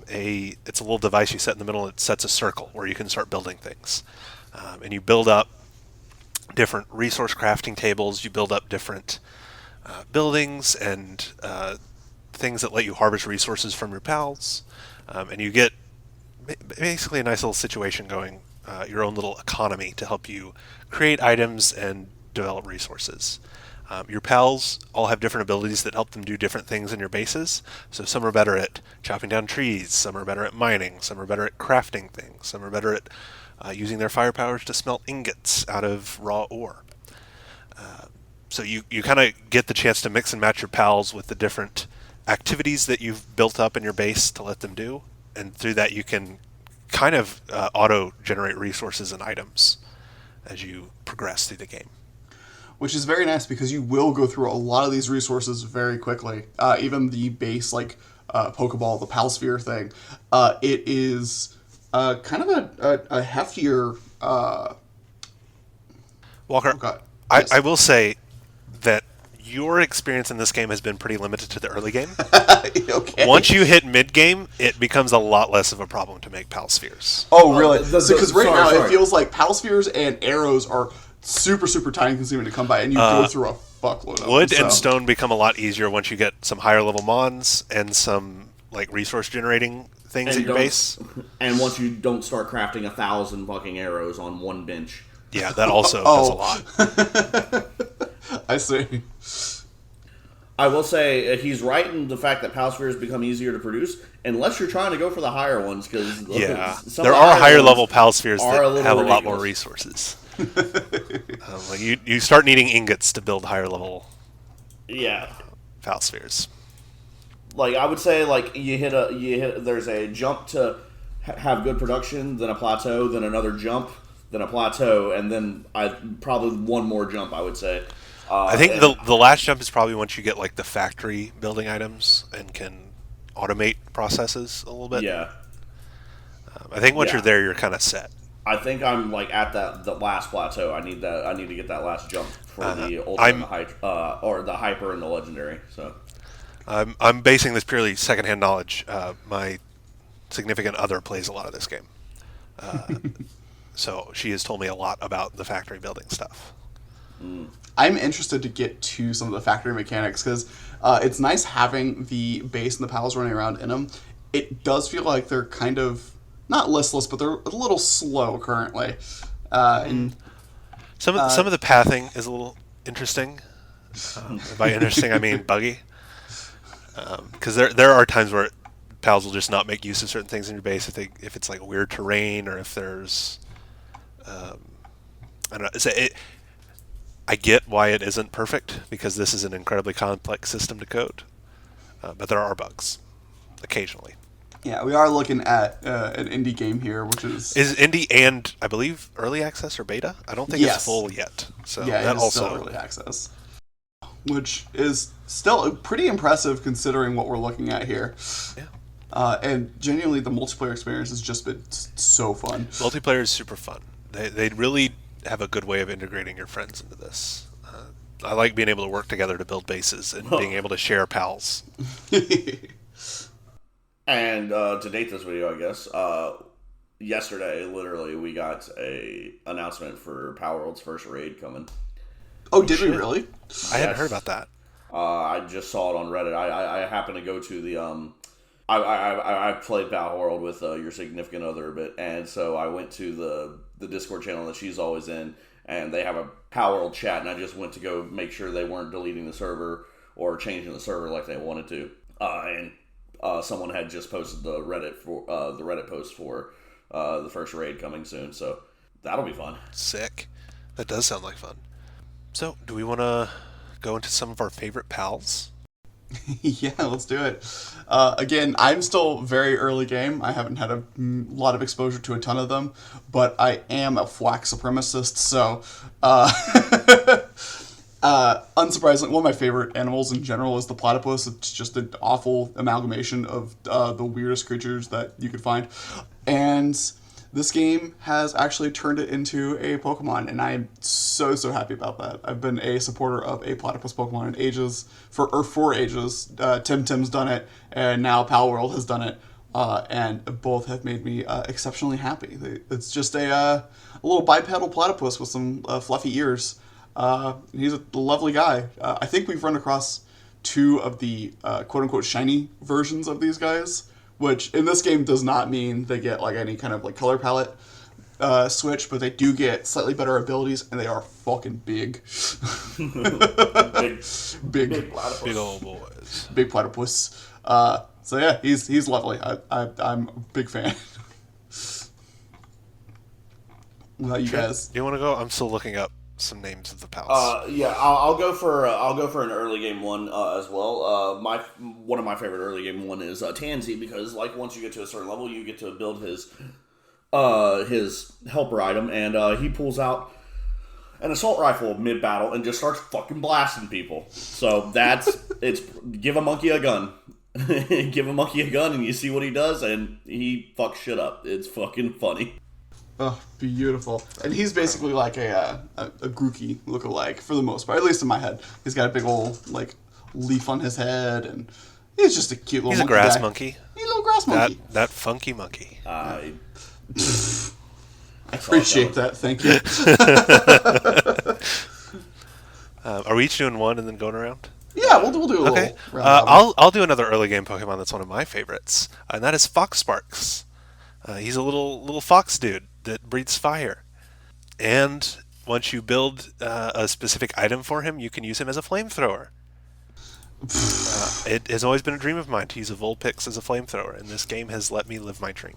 it's a little device you set in the middle. It sets a circle where you can start building things. And you build up different resource crafting tables. You build up different buildings and things that let you harvest resources from your pals. And you get basically a nice little situation going, your own little economy to help you create items and develop resources. Your pals all have different abilities that help them do different things in your bases. So some are better at chopping down trees, some are better at mining, some are better at crafting things, some are better at using their fire powers to smelt ingots out of raw ore. So you kind of get the chance to mix and match your pals with the different activities that you've built up in your base to let them do. And through that you can kind of auto-generate resources and items as you progress through the game. Which is very nice because you will go through a lot of these resources very quickly. Even the base, like Pokeball, the Palsphere thing, it is kind of a heftier... Walker, yes. I will say that your experience in this game has been pretty limited to the early game. Okay. Once you hit mid-game, it becomes a lot less of a problem to make Palspheres. Oh, really? Because right now it feels like Palspheres and arrows are super, super time consuming to come by, and you go through a fuckload of wood them. and stone become a lot easier once you get some higher level mons and some like resource generating things at your base. And once you don't start crafting 1,000 fucking arrows on one bench. Yeah, that also does a lot. I see. I will say he's right in the fact that Palspheres become easier to produce, unless you're trying to go for the higher ones. Because there are higher level Palspheres that have a lot more resources. You start needing ingots to build higher level Palspheres. Like I would say, like there's a jump to have good production, then a plateau, then another jump, then a plateau, and then probably one more jump. I would say. I think the last jump is probably once you get like the factory building items and can automate processes a little bit. Yeah. I think once you're there, you're kind of set. I think I'm like at the last plateau. I need to get that last jump for the ultimate or the hyper and the legendary. So I'm basing this purely secondhand knowledge. My significant other plays a lot of this game, so she has told me a lot about the factory building stuff. I'm interested to get to some of the factory mechanics because it's nice having the base and the pals running around in them. It does feel like they're kind of not listless, but they're a little slow currently. And some of the pathing is a little interesting. By interesting, I mean buggy. Because there are times where pals will just not make use of certain things in your base if it's like weird terrain or if there's I don't know. I get why it isn't perfect because this is an incredibly complex system to code, but there are bugs occasionally. Yeah, we are looking at an indie game here, which is indie and I believe early access or beta. I don't think it's full yet. So yeah, that it is also still early access, which is still pretty impressive considering what we're looking at here. Yeah. And genuinely, the multiplayer experience has just been so fun. Multiplayer is super fun. They really have a good way of integrating your friends into this. I like being able to work together to build bases and being able to share pals. And to date this video, I guess, yesterday, literally, we got a announcement for Palworld's first raid coming. Oh, did we really? I hadn't heard about that. I just saw it on Reddit. I happened to go to the I played Palworld with your significant other a bit, and so I went to the Discord channel that she's always in, and they have a Palworld chat, and I just went to go make sure they weren't deleting the server or changing the server like they wanted to, and someone had just posted the Reddit post for the first raid coming soon, so that'll be fun. Sick. That does sound like fun. So, do we want to go into some of our favorite pals? Yeah, let's do it. Again, I'm still very early game. I haven't had a lot of exposure to a ton of them, but I am a FWAC supremacist, so unsurprisingly, one of my favorite animals in general is the platypus. It's just an awful amalgamation of the weirdest creatures that you could find. And this game has actually turned it into a Pokemon, and I am so happy about that. I've been a supporter of a platypus Pokemon for ages. Tim's done it, and now Palworld has done it, and both have made me exceptionally happy. It's just a little bipedal platypus with some fluffy ears. He's a lovely guy. I think we've run across 2 of the quote-unquote shiny versions of these guys, which in this game does not mean they get like any kind of like color palette switch, but they do get slightly better abilities, and they are fucking big. big platypus. Big old boys. Big platypus. So yeah, he's lovely. I'm a big fan. What about you guys? Do you want to go? I'm still looking up some names of the pals. Yeah, I'll go for an early game one as well. One of my favorite early game one is Tansy, because like once you get to a certain level, you get to build his helper item, and he pulls out an assault rifle mid battle and just starts fucking blasting people. So it's give a monkey a gun. Give a monkey a gun and you see what he does, and he fucks shit up. It's fucking funny. Oh, beautiful. And he's basically like a Grookey lookalike for the most part, at least in my head. He's got a big old like leaf on his head, and he's just a cute little monkey. He's a grass guy. monkey. He's a little grass monkey. That funky monkey. I appreciate that. Thank you. Are we each doing one and then going around? Yeah, we'll do a little. Okay. Round I'll do another early game Pokemon that's one of my favorites, and that is Fox Sparks. He's a little fox dude that breathes fire, and once you build a specific item for him, you can use him as a flamethrower. It has always been a dream of mine to use a Vulpix as a flamethrower, and this game has let me live my dream.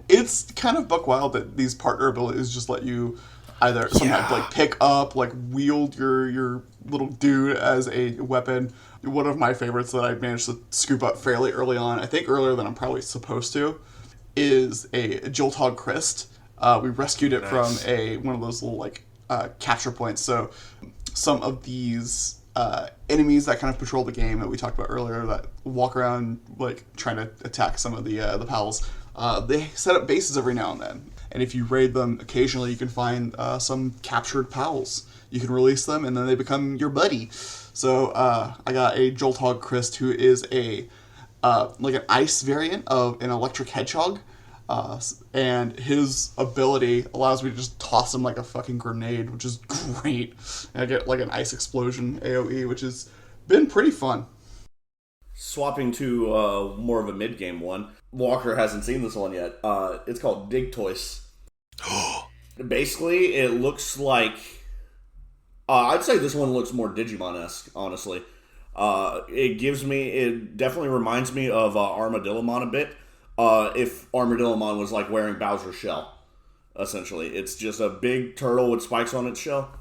It's kind of buck wild that these partner abilities just let you either somehow like pick up, like wield your little dude as a weapon. One of my favorites that I managed to scoop up fairly early on, I think earlier than I'm probably supposed to, is a Jolthog Crest. We rescued it from one of those little like capture points. So some of these enemies that kind of patrol the game that we talked about earlier that walk around like trying to attack some of the pals, they set up bases every now and then. And if you raid them occasionally, you can find some captured pals. You can release them, and then they become your buddy. So I got a Jolthog Crest, who is a like an ice variant of an electric hedgehog, and his ability allows me to just toss him like a fucking grenade, which is great. And I get like an ice explosion AoE, which has been pretty fun. Swapping to more of a mid-game one. Walker hasn't seen this one yet. It's called Digtoise. Basically, it looks like... I'd say this one looks more Digimon-esque, honestly. It definitely reminds me of Armadillomon a bit. If Armadillomon was like wearing Bowser's shell, essentially. It's just a big turtle with spikes on its shell.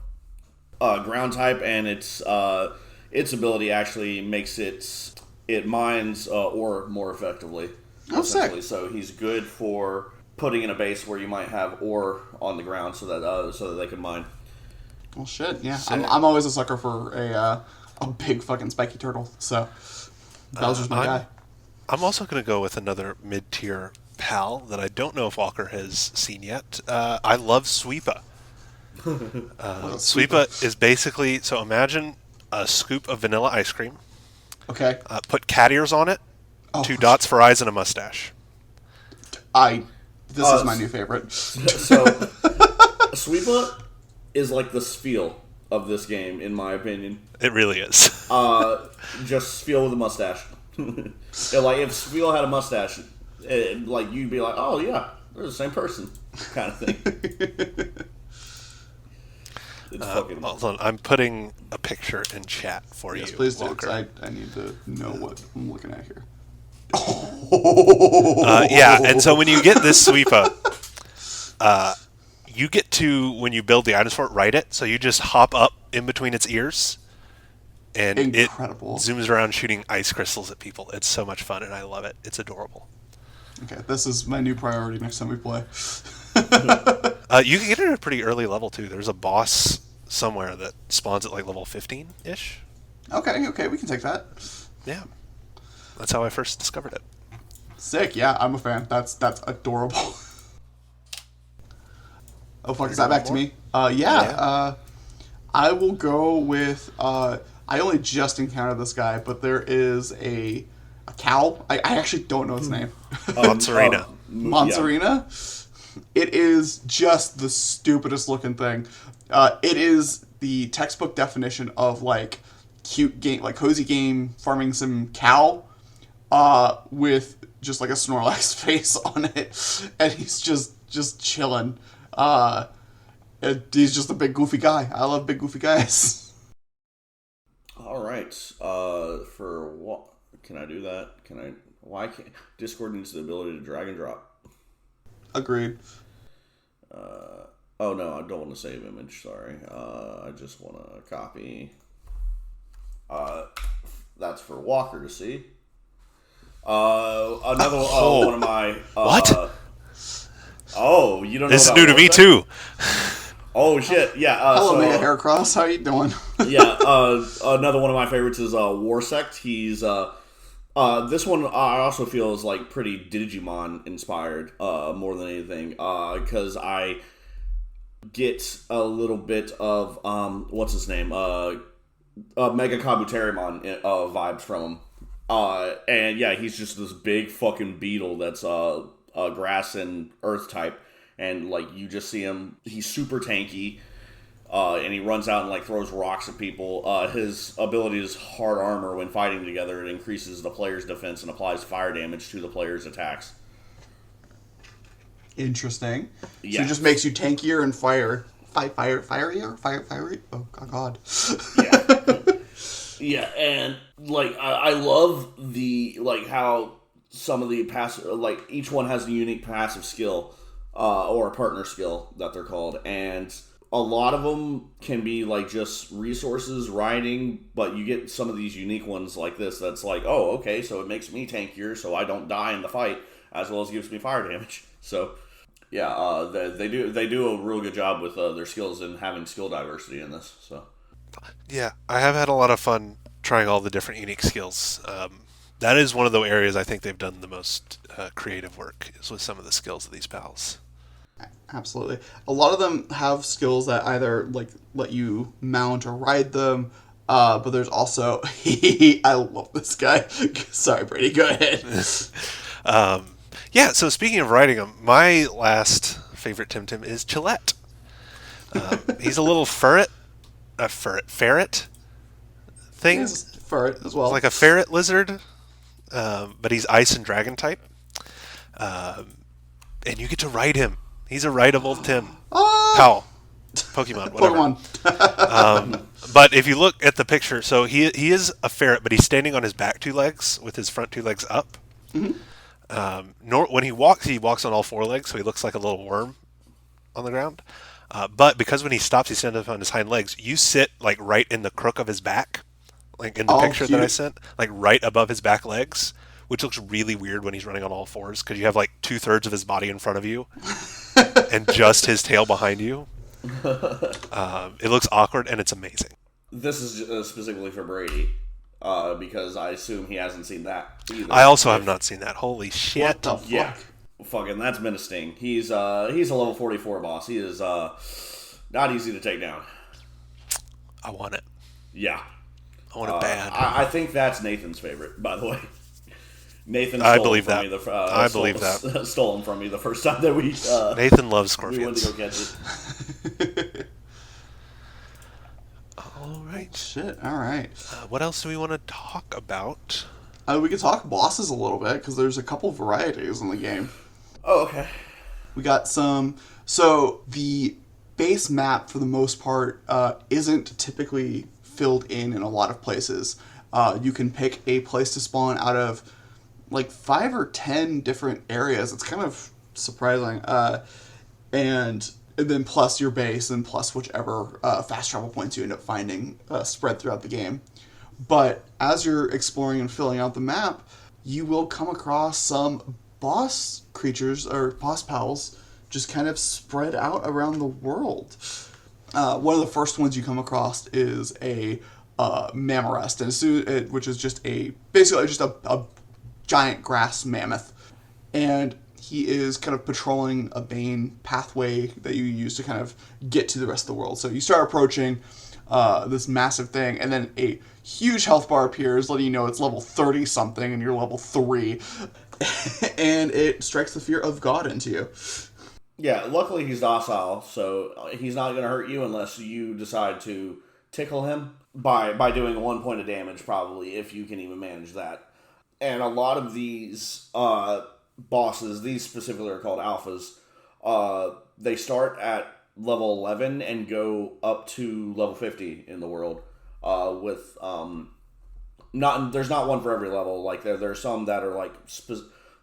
Ground type, and its ability actually makes it it mines ore more effectively. Oh, sick. So he's good for putting in a base where you might have ore on the ground so that they can mine. Well, shit, yeah. I'm always a sucker for a big fucking spiky turtle, so Bowser's my guy. I'm also going to go with another mid-tier pal that I don't know if Walker has seen yet. I love Sweepa. Sweepa is basically, so imagine a scoop of vanilla ice cream. Okay. Put cat ears on it, 2 dots for eyes, and a mustache. This is my new favorite. So, Sweepa is like the Spheal of this game, in my opinion. It really is. Just Spheal with a mustache. Like, if Spheal had a mustache, like, you'd be like, oh, yeah, they're the same person, kind of thing. It's fucking... Hold on, I'm putting a picture in chat for you, Please do, Walker. I need to know what I'm looking at here. Yeah, and so when you get this Sweepa, you get to, when you build the items for it, write it. So you just hop up in between its ears, and Incredible. it zooms around shooting ice crystals at people. It's so much fun, and I love it. It's adorable. Okay, this is my new priority next time we play. You can get it at a pretty early level, too. There's a boss somewhere that spawns at like level 15-ish. Okay, we can take that. Yeah. That's how I first discovered it. Sick, yeah, I'm a fan. That's adorable. Oh, fuck, is that back to me? Yeah. I will go with, I only just encountered this guy, but there is a cow. I actually don't know its name. Monserina. Monserina? It is just the stupidest looking thing. It is the textbook definition of, like, cute game, like, cozy game farming sim cow, with just, like, a Snorlax face on it. And he's just chilling. He's just a big goofy guy. I love big goofy guys. All right. For what can I do that? Why can't Discord needs the ability to drag and drop? Agreed. Oh no, I don't want to save image. Sorry. I just want to copy. That's for Walker to see. Another one of my what? Oh, you don't know. This is new to me too. Oh shit! Yeah. Hello, Mega Haircross. How you doing? Yeah. Another one of my favorites is Warsect. He's this one I also feel is like pretty Digimon inspired more than anything because I get a little bit of what's his name Mega Kabuterimon vibes from him. And yeah, he's just this big fucking beetle that's grass and earth type, and like you just see him. He's super tanky, and he runs out and like throws rocks at people. His ability is hard armor. When fighting together, it increases the player's defense and applies fire damage to the player's attacks. Interesting. Yeah. So it just makes you tankier and firier. Oh god. Yeah. Yeah, and like I love the like how some of the passive, like each one has a unique passive skill or a partner skill that they're called, and a lot of them can be like just resources, riding, but you get some of these unique ones like this that's like, oh, okay, so it makes me tankier so I don't die in the fight, as well as gives me fire damage. So yeah, they do a real good job with their skills and having skill diversity in this. So yeah, I have had a lot of fun trying all the different unique skills. That is one of the areas I think they've done the most creative work, is with some of the skills of these pals. Absolutely. A lot of them have skills that either like let you mount or ride them, but there's also I love this guy. Sorry, Brady, go ahead. Yeah, so speaking of riding them, my last favorite Tim is Chillette. He's a little ferret thing. He's ferret as well. Like a ferret lizard, but he's ice and dragon type. And you get to ride him. He's a rideable Tim. Pal. Pokemon, whatever. But if you look at the picture, so he is a ferret, but he's standing on his back 2 legs with his front 2 legs up. Mm-hmm. When he walks on all 4 legs, so he looks like a little worm on the ground. But because when he stops, he stands up on his hind legs. You sit like right in the crook of his back, like in the picture that I sent, like right above his back legs, which looks really weird when he's running on all fours because you have like 2/3 of his body in front of you and just his tail behind you. It looks awkward and it's amazing. This is specifically for Brady. Because I assume he hasn't seen that either. I also have not seen that. Holy shit! What the fuck? Yeah, fucking that's menacing. He's a level 44 boss. He is not easy to take down. I want it. Yeah, I want it bad. I think that's Nathan's favorite, by the way. Nathan, I believe that. I believe that. Stole him from me the first time that we. Nathan loves scorpions. We went to go catch it. All right. Shit. All right. What else do we want to talk about? We could talk bosses a little bit because there's a couple varieties in the game. Oh, okay. We got some. So the base map, for the most part, isn't typically filled in a lot of places. You can pick a place to spawn out of like 5 or 10 different areas. It's kind of surprising. And then plus your base, and plus whichever fast travel points you end up finding spread throughout the game. But as you're exploring and filling out the map, you will come across some boss creatures or boss pals just kind of spread out around the world. One of the first ones you come across is a Mammarest, which is just basically a giant grass mammoth. And he is kind of patrolling a main pathway that you use to kind of get to the rest of the world. So you start approaching this massive thing, and then a huge health bar appears, letting you know it's level 30-something, and you're level 3. And it strikes the fear of God into you. Yeah, luckily he's docile, so he's not going to hurt you unless you decide to tickle him by doing 1 point of damage, probably, if you can even manage that. And a lot of these bosses, these specifically are called alphas, they start at level 11 and go up to level 50 in the world. There's not one for every level. Like there are some that are like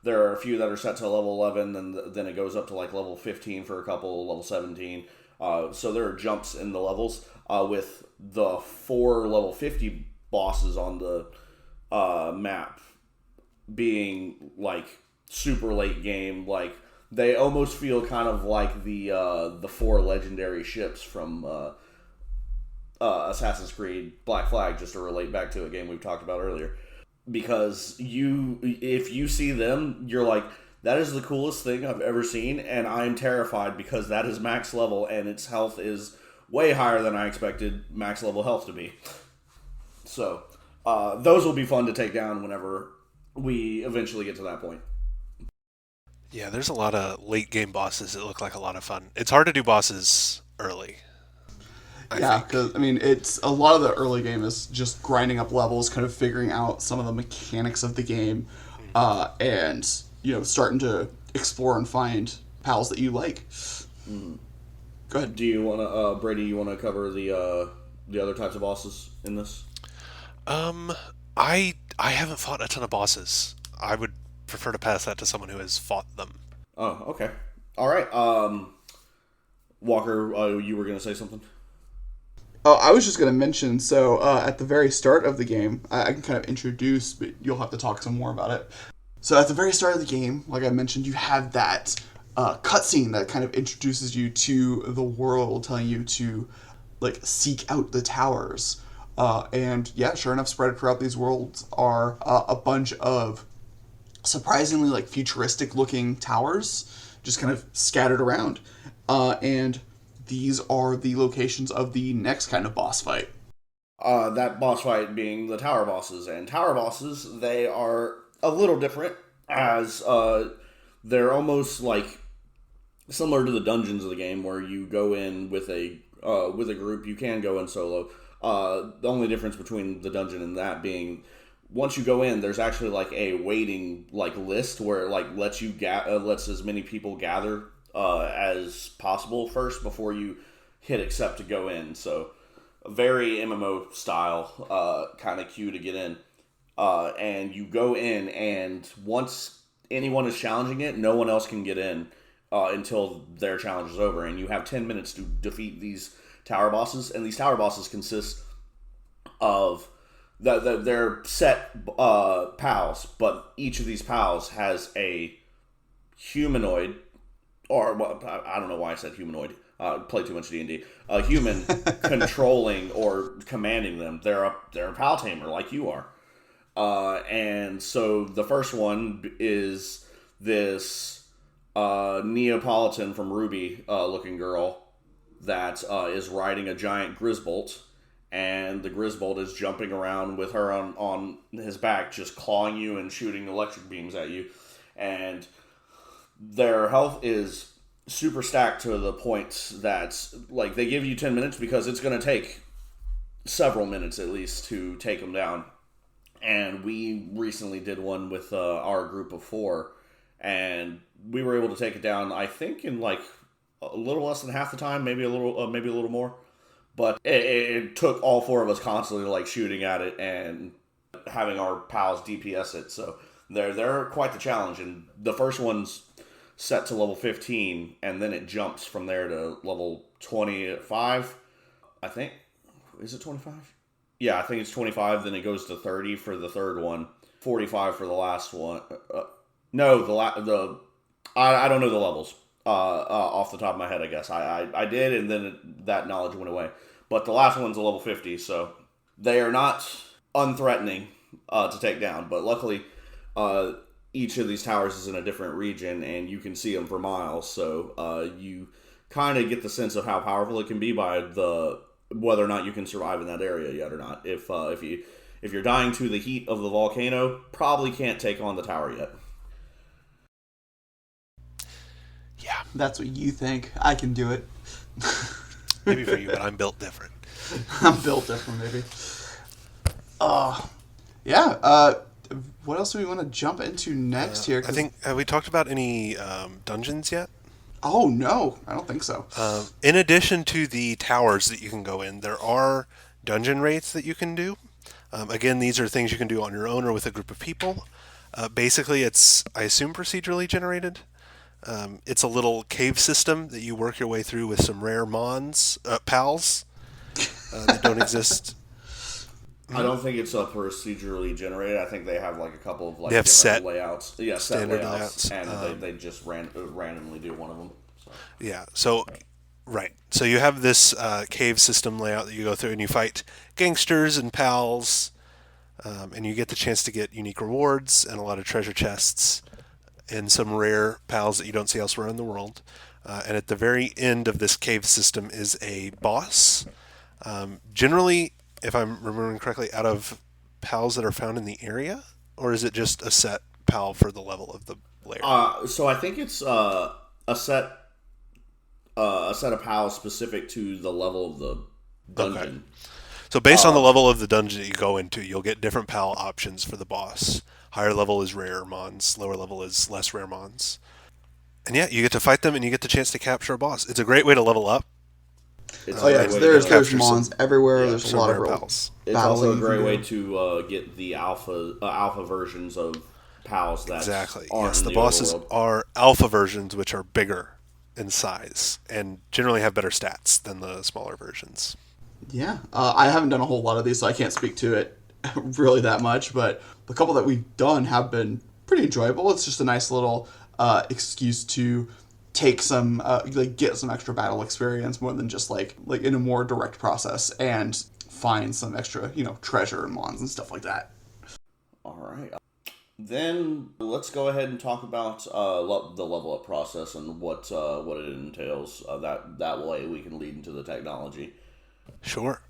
there are a few that are set to level 11, and then it goes up to like level 15 for a couple, level 17. So there are jumps in the levels. With the 4 level 50 bosses on the map being like super late game, like they almost feel kind of like the 4 legendary ships from Assassin's Creed Black Flag, just to relate back to a game we've talked about earlier. Because if you see them, you're like, that is the coolest thing I've ever seen, and I'm terrified because that is max level and its health is way higher than I expected max level health to be. So those will be fun to take down whenever we eventually get to that point. Yeah, there's a lot of late game bosses that look like a lot of fun. It's hard to do bosses early. Yeah, because it's a lot of the early game is just grinding up levels, kind of figuring out some of the mechanics of the game, and starting to explore and find pals that you like. Go ahead. Do you want to, Brady? You want to cover the other types of bosses in this? I haven't fought a ton of bosses. I would prefer to pass that to someone who has fought them. Oh, okay. All right. Walker, you were going to say something? Oh, I was just going to mention, so at the very start of the game, I can kind of introduce, but you'll have to talk some more about it. So at the very start of the game, like I mentioned, you have that cutscene that kind of introduces you to the world, telling you to seek out the towers. And yeah, sure enough, spread throughout these worlds are a bunch of surprisingly futuristic looking towers, just kind of scattered around. And these are the locations of the next kind of boss fight. That boss fight being the tower bosses. And tower bosses, they are a little different, as they're almost similar to the dungeons of the game, where you go in with a group. You can go in solo. The only difference between the dungeon and that being, once you go in, there's actually a waiting list where it lets as many people gather as possible first before you hit accept to go in. So a very MMO style kind of queue to get in. And you go in, and once anyone is challenging it, no one else can get in until their challenge is over. And you have 10 minutes to defeat these tower bosses. And these tower bosses consist of they're set pals, but each of these pals has a humanoid, or well, I don't know why I said humanoid. Play too much D&D. A human controlling or commanding them. They're a pal tamer like you are. And so the first one is this Neapolitan from Ruby looking girl that is riding a giant Grisbolt, and the Grisbolt is jumping around with her on his back, just clawing you and shooting electric beams at you. And their health is super stacked to the point that, like, they give you 10 minutes because it's going to take several minutes at least to take them down. And we recently did one with our group of 4, and we were able to take it down, I think, in like a little less than half the time, maybe a little more. But it took all 4 of us constantly like shooting at it and having our pals DPS it. So they're quite the challenge. And the first one's set to level 15, and then it jumps from there to level 25. I think, is it 25? Yeah, I think it's 25. Then it goes to 30 for the third one, 45 for the last one. I don't know the levels off the top of my head. I guess I did, and then that knowledge went away. But the last one's a level 50, so they are not unthreatening to take down. But luckily, each of these towers is in a different region, and you can see them for miles. So you kind of get the sense of how powerful it can be by whether or not you can survive in that area yet or not. If you're dying to the heat of the volcano, probably can't take on the tower yet. Yeah, that's what you think. I can do it. Maybe for you, but I'm built different. I'm built different, maybe. Yeah. What else do we want to jump into next here? I think, have we talked about any dungeons yet? Oh, no. I don't think so. In addition to the towers that you can go in, there are dungeon raids that you can do. Again, these are things you can do on your own or with a group of people. Basically, it's, I assume, procedurally generated. It's a little cave system that you work your way through with some rare pals that don't exist. I don't think it's procedurally generated. I think they have like a couple of like they have different set layouts. Yeah, standard set layouts. And they just randomly do one of them. So. Yeah. So, right. So you have this cave system layout that you go through, and you fight gangsters and pals, and you get the chance to get unique rewards and a lot of treasure chests and some rare pals that you don't see elsewhere in the world. And at the very end of this cave system is a boss. Generally, if I'm remembering correctly, out of pals that are found in the area, or is it just a set pal for the level of the layer? So I think it's a set of pals specific to the level of the dungeon. Okay. So based on the level of the dungeon that you go into, you'll get different pal options for the boss. Higher level is rare mons, lower level is less rare mons. And yeah, you get to fight them and you get the chance to capture a boss. It's a great way to level up. There's mons everywhere. Yeah, there's a lot of pals. It's also a great way to get the alpha versions of pals that exactly. aren't Yes, in the the bosses overworld. are alpha versions, which are bigger in size and generally have better stats than the smaller versions. Yeah, I haven't done a whole lot of these, so I can't speak to it really that much. But the couple that we've done have been pretty enjoyable. It's just a nice little excuse to take some get some extra battle experience more than just like in a more direct process and find some extra treasure and mons and stuff like that. All right, then let's go ahead and talk about the level up process and what it entails. That way we can lead into the technology. Sure.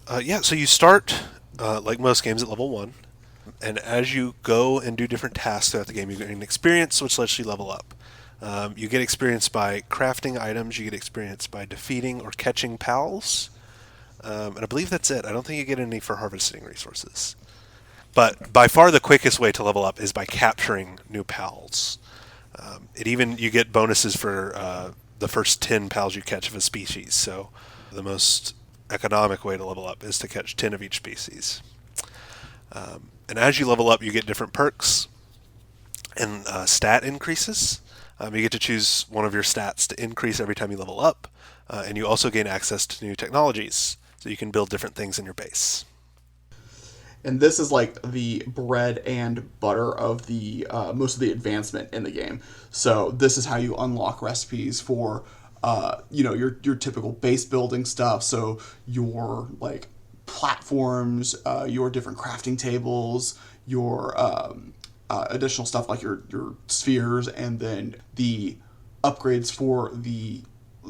So you start like most games at level 1, and as you go and do different tasks throughout the game, you gain experience, which lets you level up. You get experience by crafting items, you get experience by defeating or catching pals, and I believe that's it. I don't think you get any for harvesting resources. But by far the quickest way to level up is by capturing new pals. You get bonuses for the first 10 pals you catch of a species, so the most economic way to level up is to catch 10 of each species. And as you level up, you get different perks and stat increases. You get to choose one of your stats to increase every time you level up, and you also gain access to new technologies, so you can build different things in your base. And this is like the bread and butter of the most of the advancement in the game. So this is how you unlock recipes for your typical base building stuff. So your like platforms, your different crafting tables, your additional stuff like your spheres, and then the upgrades for the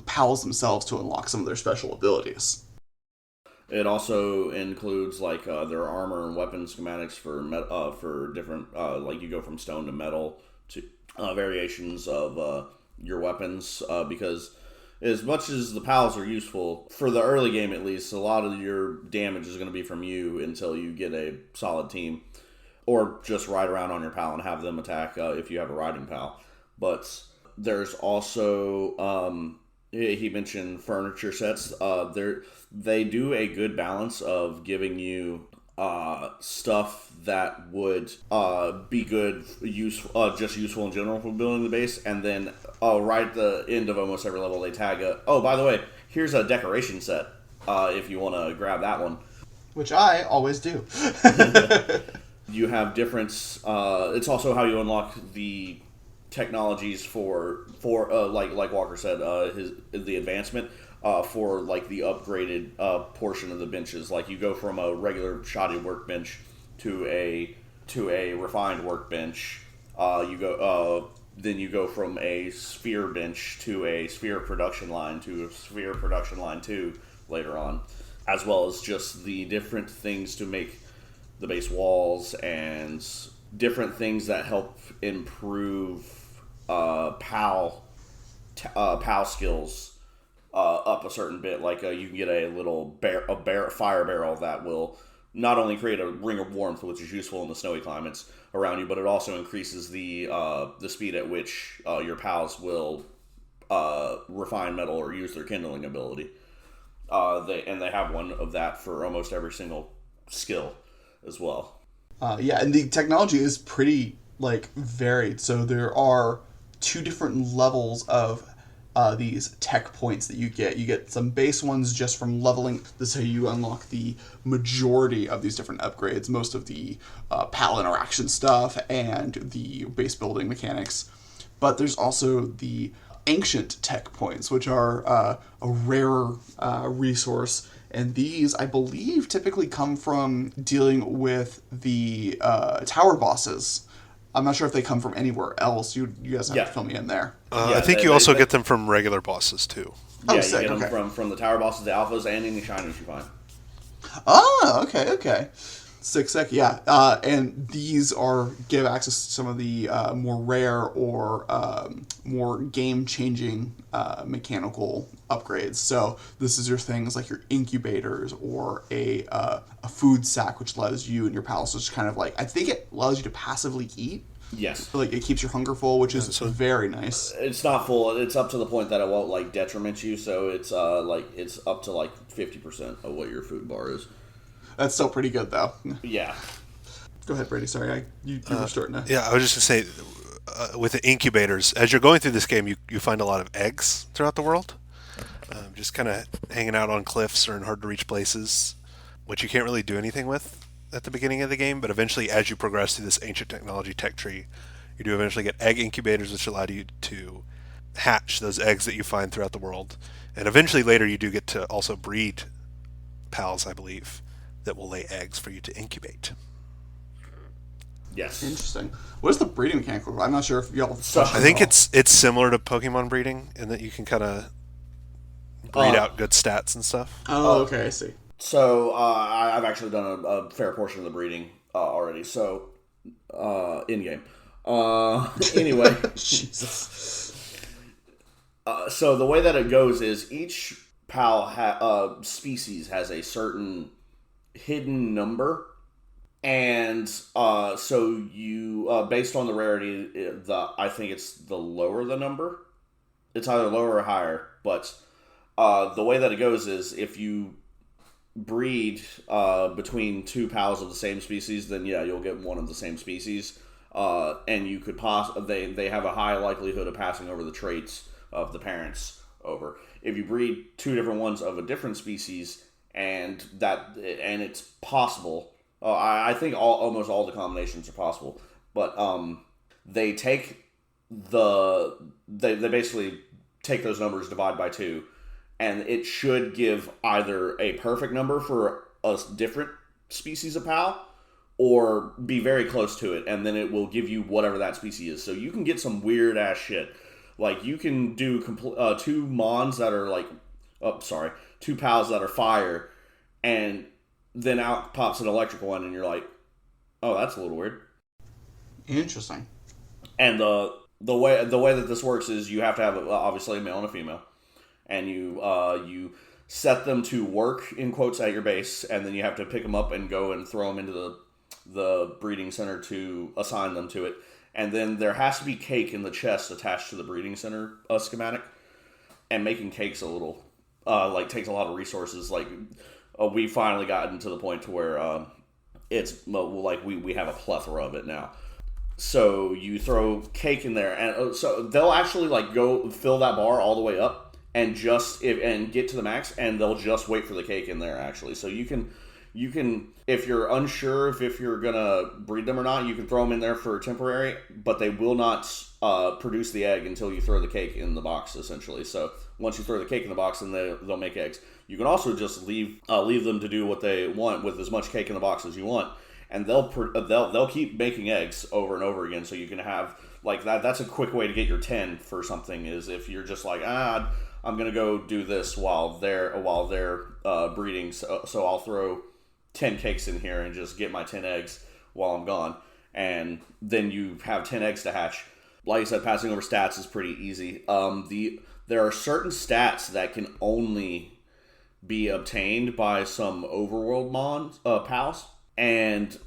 pals themselves to unlock some of their special abilities. It also includes like their armor and weapon schematics for different like you go from stone to metal to variations of your weapons because as much as the pals are useful for the early game at least, a lot of your damage is going to be from you until you get a solid team, or just ride around on your pal and have them attack if you have a riding pal. But there's also he mentioned furniture sets. They do a good balance of giving you stuff that would be good, just useful in general for building the base, and then right at the end of almost every level they tag by the way, here's a decoration set if you want to grab that one. Which I always do. You have different. It's also how you unlock the technologies for like Walker said, the advancement for like the upgraded portion of the benches. Like you go from a regular shoddy workbench to a refined workbench. Then you go from a sphere bench to a sphere production line to a sphere production line 2 later on, as well as just the different things to make the base walls and different things that help improve PAL skills up a certain bit. Like you can get a little fire barrel that will not only create a ring of warmth, which is useful in the snowy climates around you, but it also increases the speed at which your pals will refine metal or use their kindling ability. They have one of that for almost every single skill as well. And the technology is pretty like varied. So there are 2 different levels of these tech points that you get. You get some base ones just from leveling. This is how you unlock the majority of these different upgrades, most of the PAL interaction stuff and the base building mechanics. But there's also the ancient tech points, which are a rarer resource. And these, I believe, typically come from dealing with the tower bosses. I'm not sure if they come from anywhere else. You guys have to fill me in there. I think you also get them from regular bosses, too. Yeah, you get them from the tower bosses, the alphas, and any shinies you find. Oh, okay. Sick, yeah. And these give access to some of the more rare or more game-changing mechanical upgrades. So this is your things like your incubators or a food sack, which allows you and your pals to just kind of like, I think it allows you to passively eat. Yes. So, like it keeps your hunger full, which is very nice. It's not full. It's up to the point that it won't like detriment you. So it's it's up to like 50% of what your food bar is. That's still pretty good, though. Yeah. Go ahead, Brady. Sorry, you were starting to... Yeah, I was just going to say, with the incubators, as you're going through this game, you find a lot of eggs throughout the world. Just kind of hanging out on cliffs or in hard-to-reach places, which you can't really do anything with at the beginning of the game. But eventually, as you progress through this ancient technology tech tree, you do eventually get egg incubators, which allow you to hatch those eggs that you find throughout the world. And eventually, later, you do get to also breed pals, I believe, that will lay eggs for you to incubate. Yes. Interesting. What is the breeding mechanic? I'm not sure if y'all... I think it's similar to Pokemon breeding in that you can kind of breed out good stats and stuff. Oh, okay, I see. So I've actually done a fair portion of the breeding already. So in-game. Anyway. Jesus. So the way that it goes is each PAL species has a certain hidden number, and so you based on the rarity, I think it's the lower the number, it's either lower or higher. But the way that it goes is if you breed between 2 pals of the same species, then you'll get one of the same species, and you could they have a high likelihood of passing over the traits of the parents over. If you breed 2 different ones of a different species, and it's possible I think almost all the combinations are possible, but they take they basically take those numbers, divide by 2, and it should give either a perfect number for a different species of PAL, or be very close to it, and then it will give you whatever that species is. So you can get some weird ass shit. Like you can do 2 Mons that are like, 2 PALs that are fire, and then out pops an electrical one, and you're like, oh, that's a little weird. Interesting. And the way that this works is you have to have obviously a male and a female, and you set them to work in quotes at your base, and then you have to pick them up and go and throw them into the breeding center to assign them to it. And then there has to be cake in the chest attached to the breeding center schematic, and making cake's a little takes a lot of resources. Like we finally gotten to the point to where it's like we have a plethora of it now. So you throw cake in there, and so they'll actually like go fill that bar all the way up and get to the max, and they'll just wait for the cake in there actually. So you can if you're unsure if you're gonna breed them or not, you can throw them in there for temporary, but they will not produce the egg until you throw the cake in the box essentially. So once you throw the cake in the box, then they'll make eggs. You can also just leave them to do what they want with as much cake in the box as you want, and they'll keep making eggs over and over again. So you can have like that. That's a quick way to get your 10 for something, is if you're just like, I'm gonna go do this while they're breeding. So I'll throw 10 cakes in here and just get my 10 eggs while I'm gone, and then you have 10 eggs to hatch. Like I said, passing over stats is pretty easy. There are certain stats that can only be obtained by some overworld pals, and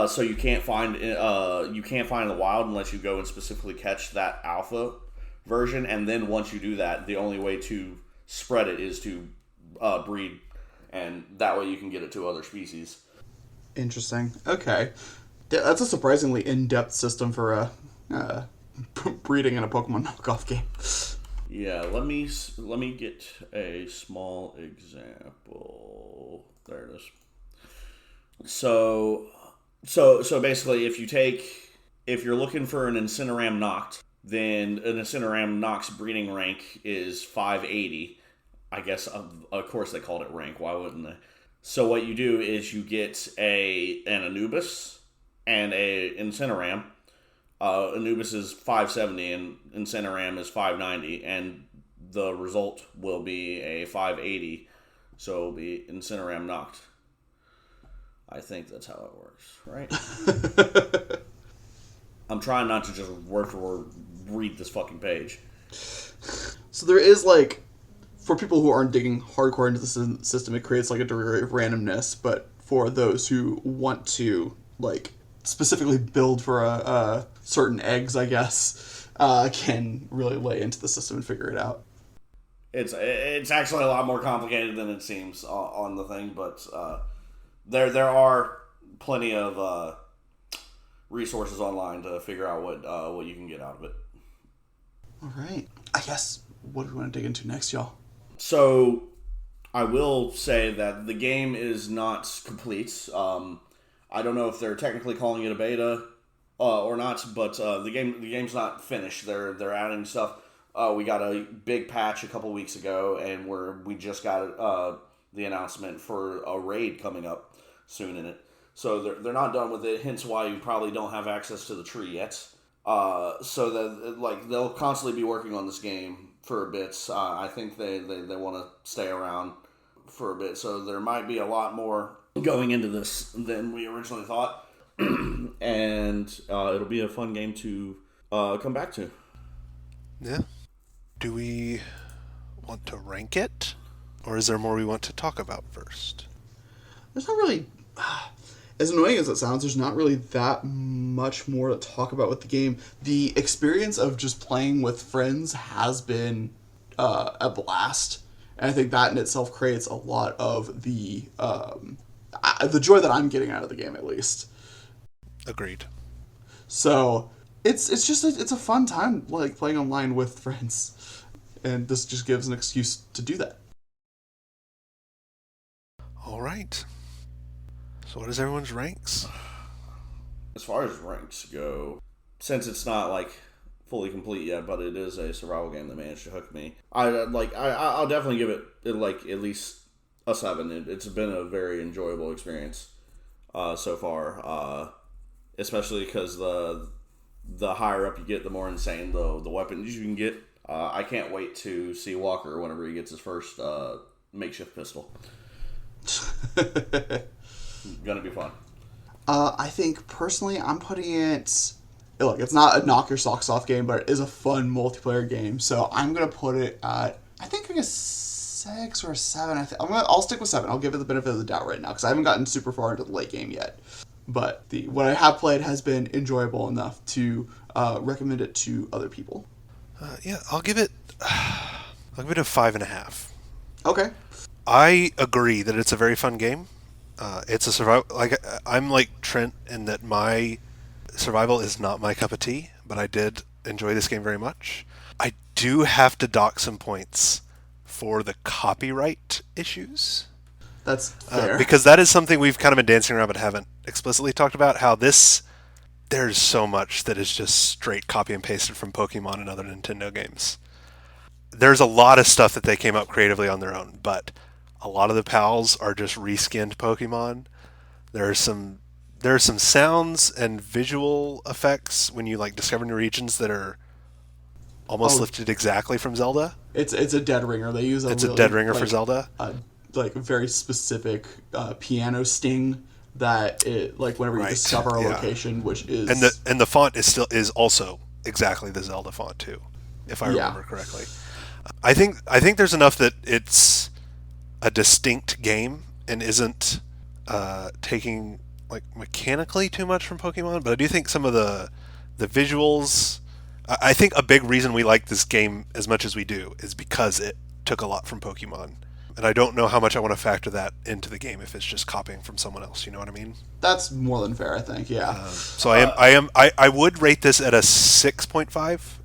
so you can't find in the wild unless you go and specifically catch that alpha version. And then once you do that, the only way to spread it is to breed, and that way you can get it to other species. Interesting. Okay, that's a surprisingly in-depth system for breeding in a Pokemon knockoff game. Yeah, let me get a small example. There it is. So basically, if you're looking for an Incineram Noct, then an Incineram Noct's breeding rank is 580. I guess, of course they called it rank. Why wouldn't they? So what you do is you get an Anubis and a Incineram. Anubis is 570 and Incineram is 590, and the result will be a 580. So it'll be Incineram Noct. I think that's how it works, right? I'm trying not to just word for word read this fucking page. So there is like, for people who aren't digging hardcore into the system, it creates like a degree of randomness, but for those who want to like specifically build for a certain eggs, I guess, can really lay into the system and figure it out. It's actually a lot more complicated than it seems on the thing, but there are plenty of resources online to figure out what you can get out of it. All right, I guess what do we want to dig into next, y'all? So I will say that the game is not complete. I don't know if they're technically calling it a beta or not, but the game's not finished. They're adding stuff. We got a big patch a couple weeks ago, and we just got the announcement for a raid coming up soon in it. So they're not done with it. Hence why you probably don't have access to the tree yet. So that like they'll constantly be working on this game for a bit. I think they want to stay around for a bit. So there might be a lot more going into this than we originally thought. And it'll be a fun game to come back to. Yeah. Do we want to rank it? Or is there more we want to talk about first? There's not really... As annoying as it sounds, there's not really that much more to talk about with the game. The experience of just playing with friends has been a blast. And I think that in itself creates a lot of the joy that I'm getting out of the game, at least. Agreed. So it's a fun time like playing online with friends, and this just gives an excuse to do that. All right. So what is everyone's ranks? As far as ranks go, since it's not like fully complete yet, but it is a survival game that managed to hook me. I'll definitely give it like at least a 7. It's been a very enjoyable experience so far, especially because the higher up you get, the more insane the weapons you can get. I can't wait to see Walker whenever he gets his first makeshift pistol. Gonna be fun. I think personally, I'm putting it. Look, it's not a knock your socks off game, but it is a fun multiplayer game. So I'm gonna put it at, I think like a 6 or a 7. I'll stick with 7. I'll give it the benefit of the doubt right now because I haven't gotten super far into the late game yet. But what I have played has been enjoyable enough to recommend it to other people. I'll give it a 5.5. Okay. I agree that it's a very fun game. It's a survival. Like I'm like Trent in that my survival is not my cup of tea, but I did enjoy this game very much. I do have to dock some points for the copyright issues. That's fair. Because that is something we've kind of been dancing around but haven't explicitly talked about, how there's so much that is just straight copy and pasted from Pokemon and other Nintendo games. There's a lot of stuff that they came up creatively on their own, but a lot of the pals are just reskinned Pokemon. There are some sounds and visual effects when you like discover new regions that are almost lifted exactly from Zelda. It's a dead ringer. They use a dead ringer for Zelda. Like a very specific piano sting that it like whenever you discover a location, which is and the font is also exactly the Zelda font too, if I remember correctly. I think there's enough that it's a distinct game and isn't taking like mechanically too much from Pokemon, but I do think some of the visuals. I think a big reason we like this game as much as we do is because it took a lot from Pokemon. And I don't know how much I want to factor that into the game if it's just copying from someone else. You know what I mean? That's more than fair, I think. Yeah. So I would rate this at a 6.5,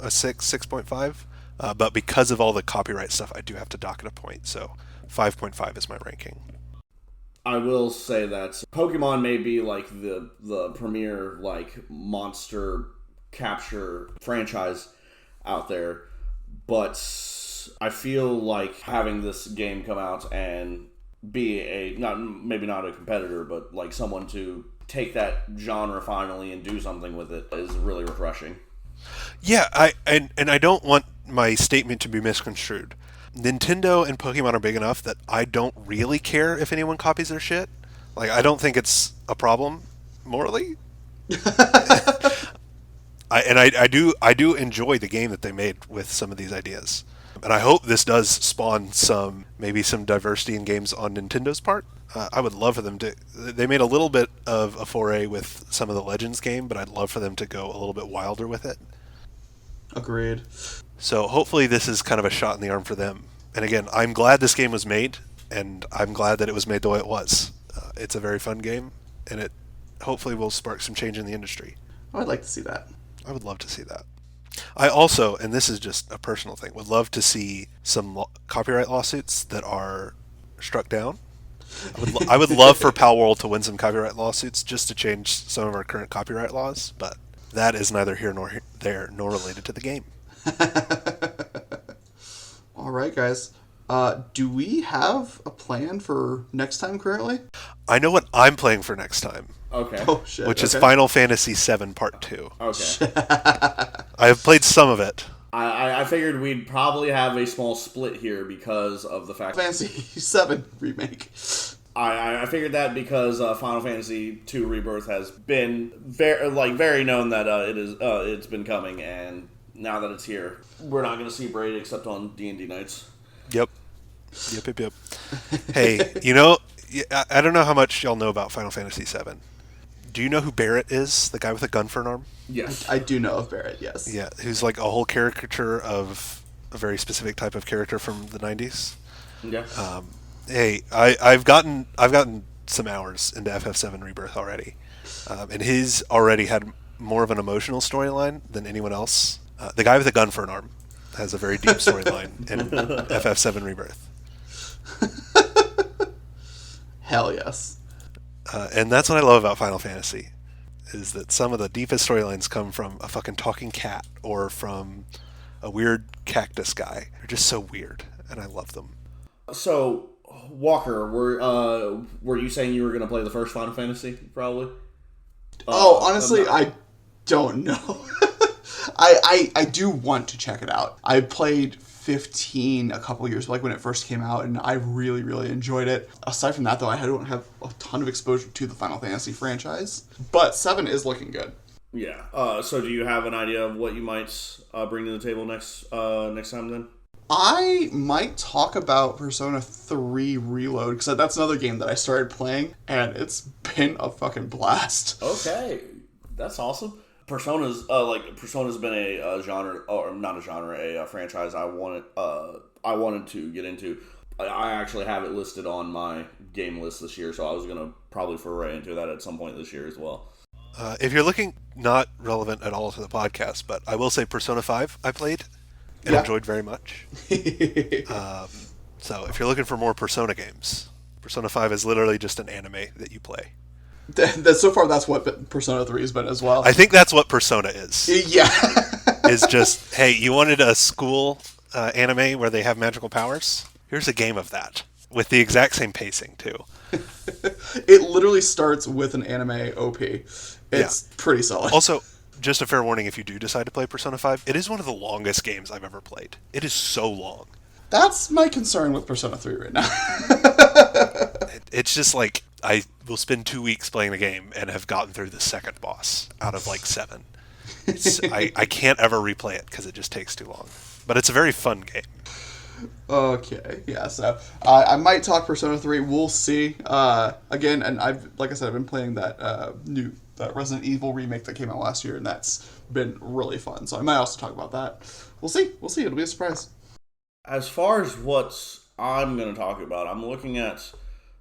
a 6.5. But because of all the copyright stuff, I do have to dock it a point. So 5.5 is my ranking. I will say that Pokemon may be like the premier like monster capture franchise out there, but I feel like having this game come out and be maybe not a competitor, but like someone to take that genre finally and do something with it is really refreshing. Yeah, I don't want my statement to be misconstrued. Nintendo and Pokemon are big enough that I don't really care if anyone copies their shit. Like, I don't think it's a problem morally. I do enjoy the game that they made with some of these ideas. And I hope this does spawn maybe some diversity in games on Nintendo's part. I would love for them to. They made a little bit of a foray with some of the Legends game, but I'd love for them to go a little bit wilder with it. Agreed. So hopefully this is kind of a shot in the arm for them. And again, I'm glad this game was made, and I'm glad that it was made the way it was. It's a very fun game, and it hopefully will spark some change in the industry. I would like to see that. I would love to see that. I also, and this is just a personal thing, would love to see some copyright lawsuits that are struck down. I would love for Palworld to win some copyright lawsuits just to change some of our current copyright laws, but that is neither here nor there, nor related to the game. All right, guys. Do we have a plan for next time currently? I know what I'm playing for next time. Okay. Oh, shit. Which is Final Fantasy VII Part 2. Okay. I have played some of it. I figured we'd probably have a small split here because of the fact Fantasy VII Remake. I figured that because Final Fantasy II Rebirth has been very known that it's been coming, and now that it's here, we're not going to see Brady except on D&D nights. Yep. Hey, I don't know how much y'all know about Final Fantasy VII. Do you know who Barrett is? The guy with a gun for an arm? Yes. I do know of Barrett, yes. Yeah, who's like a whole caricature of a very specific type of character from the 90s. Yeah. Hey, I've gotten some hours into FF7 Rebirth already. And his already had more of an emotional storyline than anyone else. The guy with a gun for an arm has a very deep storyline in FF7 Rebirth. Hell yes. And that's what I love about Final Fantasy, is that some of the deepest storylines come from a fucking talking cat or from a weird cactus guy. They're just so weird, and I love them. So, Walker, were you saying you were going to play the first Final Fantasy, probably? Honestly, I don't know. I do want to check it out. I played 15 a couple years like when it first came out, and I really, really enjoyed it. Aside from that, though, I don't have a ton of exposure to the Final Fantasy franchise, but 7 is looking good. Yeah. So do you have an idea of what you might bring to the table next time then? I might talk about Persona 3 Reload, because that's another game that I started playing, and it's been a fucking blast. Okay. That's awesome. Persona's been a genre, or not a genre, a franchise I wanted to get into. I actually have it listed on my game list this year, so I was gonna probably foray into that at some point this year as well. If you're looking, not relevant at all to the podcast, but I will say Persona 5 I played and enjoyed very much. So if you're looking for more Persona games, Persona 5 is literally just an anime that you play. So far, that's what Persona 3 has been as well. I think that's what Persona is. Yeah. Is just, hey, you wanted a school anime where they have magical powers? Here's a game of that. With the exact same pacing, too. It literally starts with an anime OP. It's pretty solid. Also, just a fair warning, if you do decide to play Persona 5, it is one of the longest games I've ever played. It is so long. That's my concern with Persona 3 right now. It's just like, I will spend 2 weeks playing the game and have gotten through the second boss out of like 7. I can't ever replay it because it just takes too long. But it's a very fun game. Okay, yeah, so I might talk Persona 3. We'll see. Again, and I've been playing that new Resident Evil remake that came out last year, and that's been really fun. So I might also talk about that. We'll see. It'll be a surprise. As far as what I'm going to talk about, I'm looking at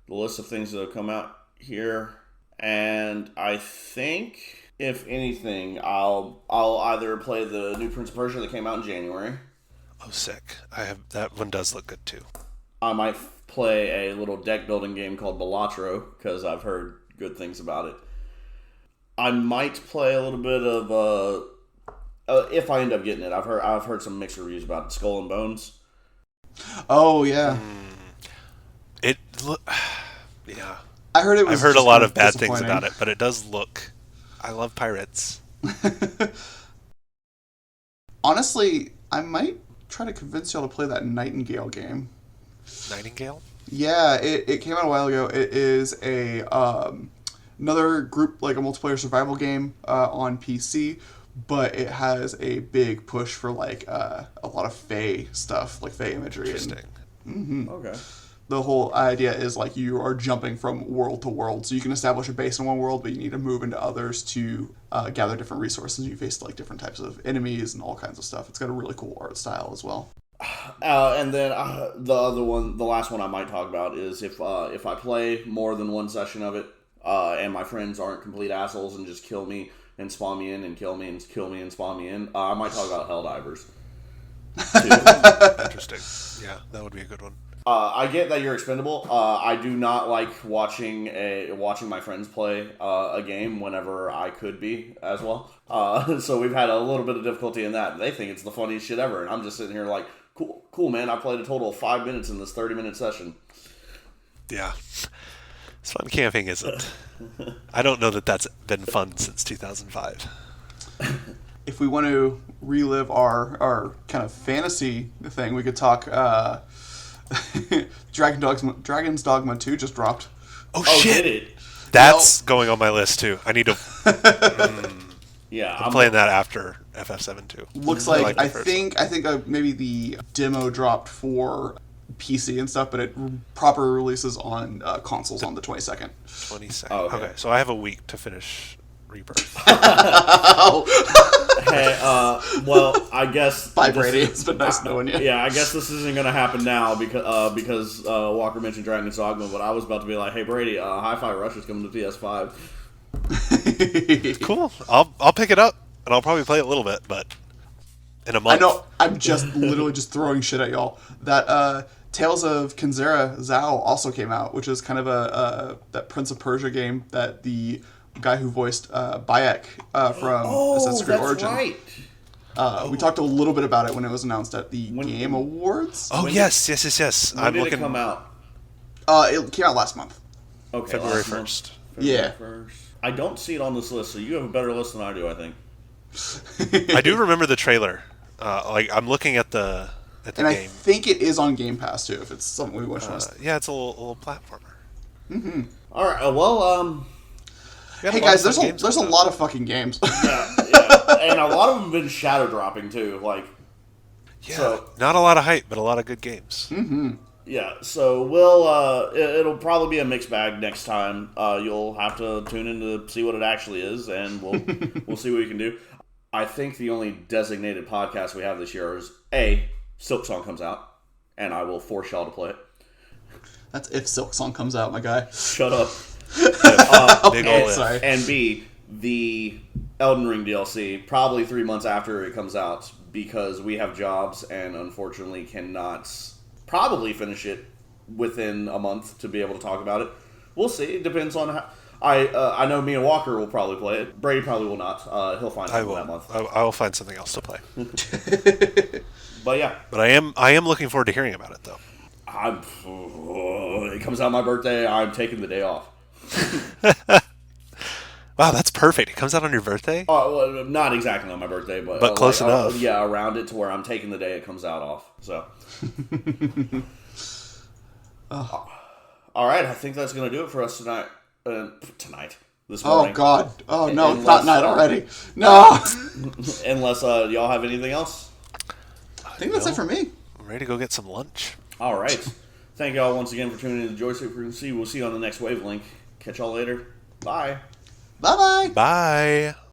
the list of things that have come out here, and I think, if anything, I'll either play the new Prince of Persia that came out in January. Oh, sick. That one does look good, too. I might play a little deck building game called Balatro, because I've heard good things about it. I might play a little bit of, if I end up getting it, I've heard some mixed reviews about Skull and Bones. Oh, yeah. Yeah. I heard it was I've heard a lot of bad things about it, but it does look... I love pirates. Honestly, I might try to convince y'all to play that Nightingale game. Nightingale? Yeah, it came out a while ago. It is another group, like a multiplayer survival game on PC, but it has a big push for like a lot of Fae stuff, like Fae imagery. Interesting. Okay. The whole idea is like you are jumping from world to world, so you can establish a base in one world, but you need to move into others to gather different resources. You face like different types of enemies and all kinds of stuff. It's got a really cool art style as well. And then the last one I might talk about is if I play more than one session of it, and my friends aren't complete assholes and just kill me and spawn me in and kill me and kill me and spawn me in, I might talk about Helldivers. Interesting. Yeah, that would be a good one. I get that you're expendable. I do not like watching my friends play a game whenever I could be as well. So we've had a little bit of difficulty in that. They think it's the funniest shit ever, and I'm just sitting here like, cool, man. I played a total of 5 minutes in this 30-minute session. Yeah, it's fun camping, isn't? I don't know that that's been fun since 2005. If we want to relive our kind of fantasy thing, we could talk. Dragon's Dogma 2 just dropped. Oh shit! Did it? That's going on my list too. I need to. Yeah, I'm playing that after FF7 too. Looks like I think maybe the demo dropped for PC and stuff, but it proper releases on consoles on the 22nd. 22nd. Oh, okay, so I have a week to finish Rebirth. Hey, well, I guess... Bye, Brady. It's been nice knowing you. Yeah, I guess this isn't going to happen now because Walker mentioned Dragon's Dogma, but I was about to be like, hey, Brady, Hi-Fi Rush is coming to PS5. Cool. I'll pick it up, and I'll probably play it a little bit, but in a month. I know. I'm just literally just throwing shit at y'all. That Tales of Kenzera Zhao also came out, which is kind of that Prince of Persia game that the guy who voiced Bayek from Assassin's Creed Origin. Right. We talked a little bit about it when it was announced at the Game Awards. Oh, yes. When did it come out? It came out last month. Okay, February 1st. Yeah. 1st. I don't see it on this list, so you have a better list than I do, I think. I do remember the trailer. I'm looking at the game. I think it is on Game Pass, too, if it's something we wish was. Yeah, it's a little platformer. Mm-hmm. All right, well, hey, guys, there's a lot of fucking games. yeah. And a lot of them have been shadow dropping, too. Not a lot of hype, but a lot of good games. Mm-hmm. Yeah, so it'll probably be a mixed bag next time. You'll have to tune in to see what it actually is, and we'll see what we can do. I think the only designated podcast we have this year is Silk Song comes out, and I will force y'all to play it. That's if Silk Song comes out, my guy. Shut up. Big ol' sorry. And B, the Elden Ring DLC, probably 3 months after it comes out, because we have jobs and unfortunately cannot probably finish it within a month to be able to talk about it. We'll see. It depends on how. I know me and Walker will probably play it. Brady probably will not. He'll find something that month. I will find something else to play. But yeah. But I am looking forward to hearing about it, though. It comes out my birthday. I'm taking the day off. Wow, that's perfect. It comes out on your birthday? Well, not exactly on my birthray, but close enough. Yeah, around it to where I'm taking the day it comes out off. So. All right, I think that's going to do it for us tonight. This morning. Oh, God. Oh, no, it's not night already. No! Unless y'all have anything else? I think that's it for me. I'm ready to go get some lunch. All right. Thank y'all once again for tuning in to Joystick Frequency. We'll see you on the next Wavelink. Catch y'all later. Bye. Bye-bye. Bye.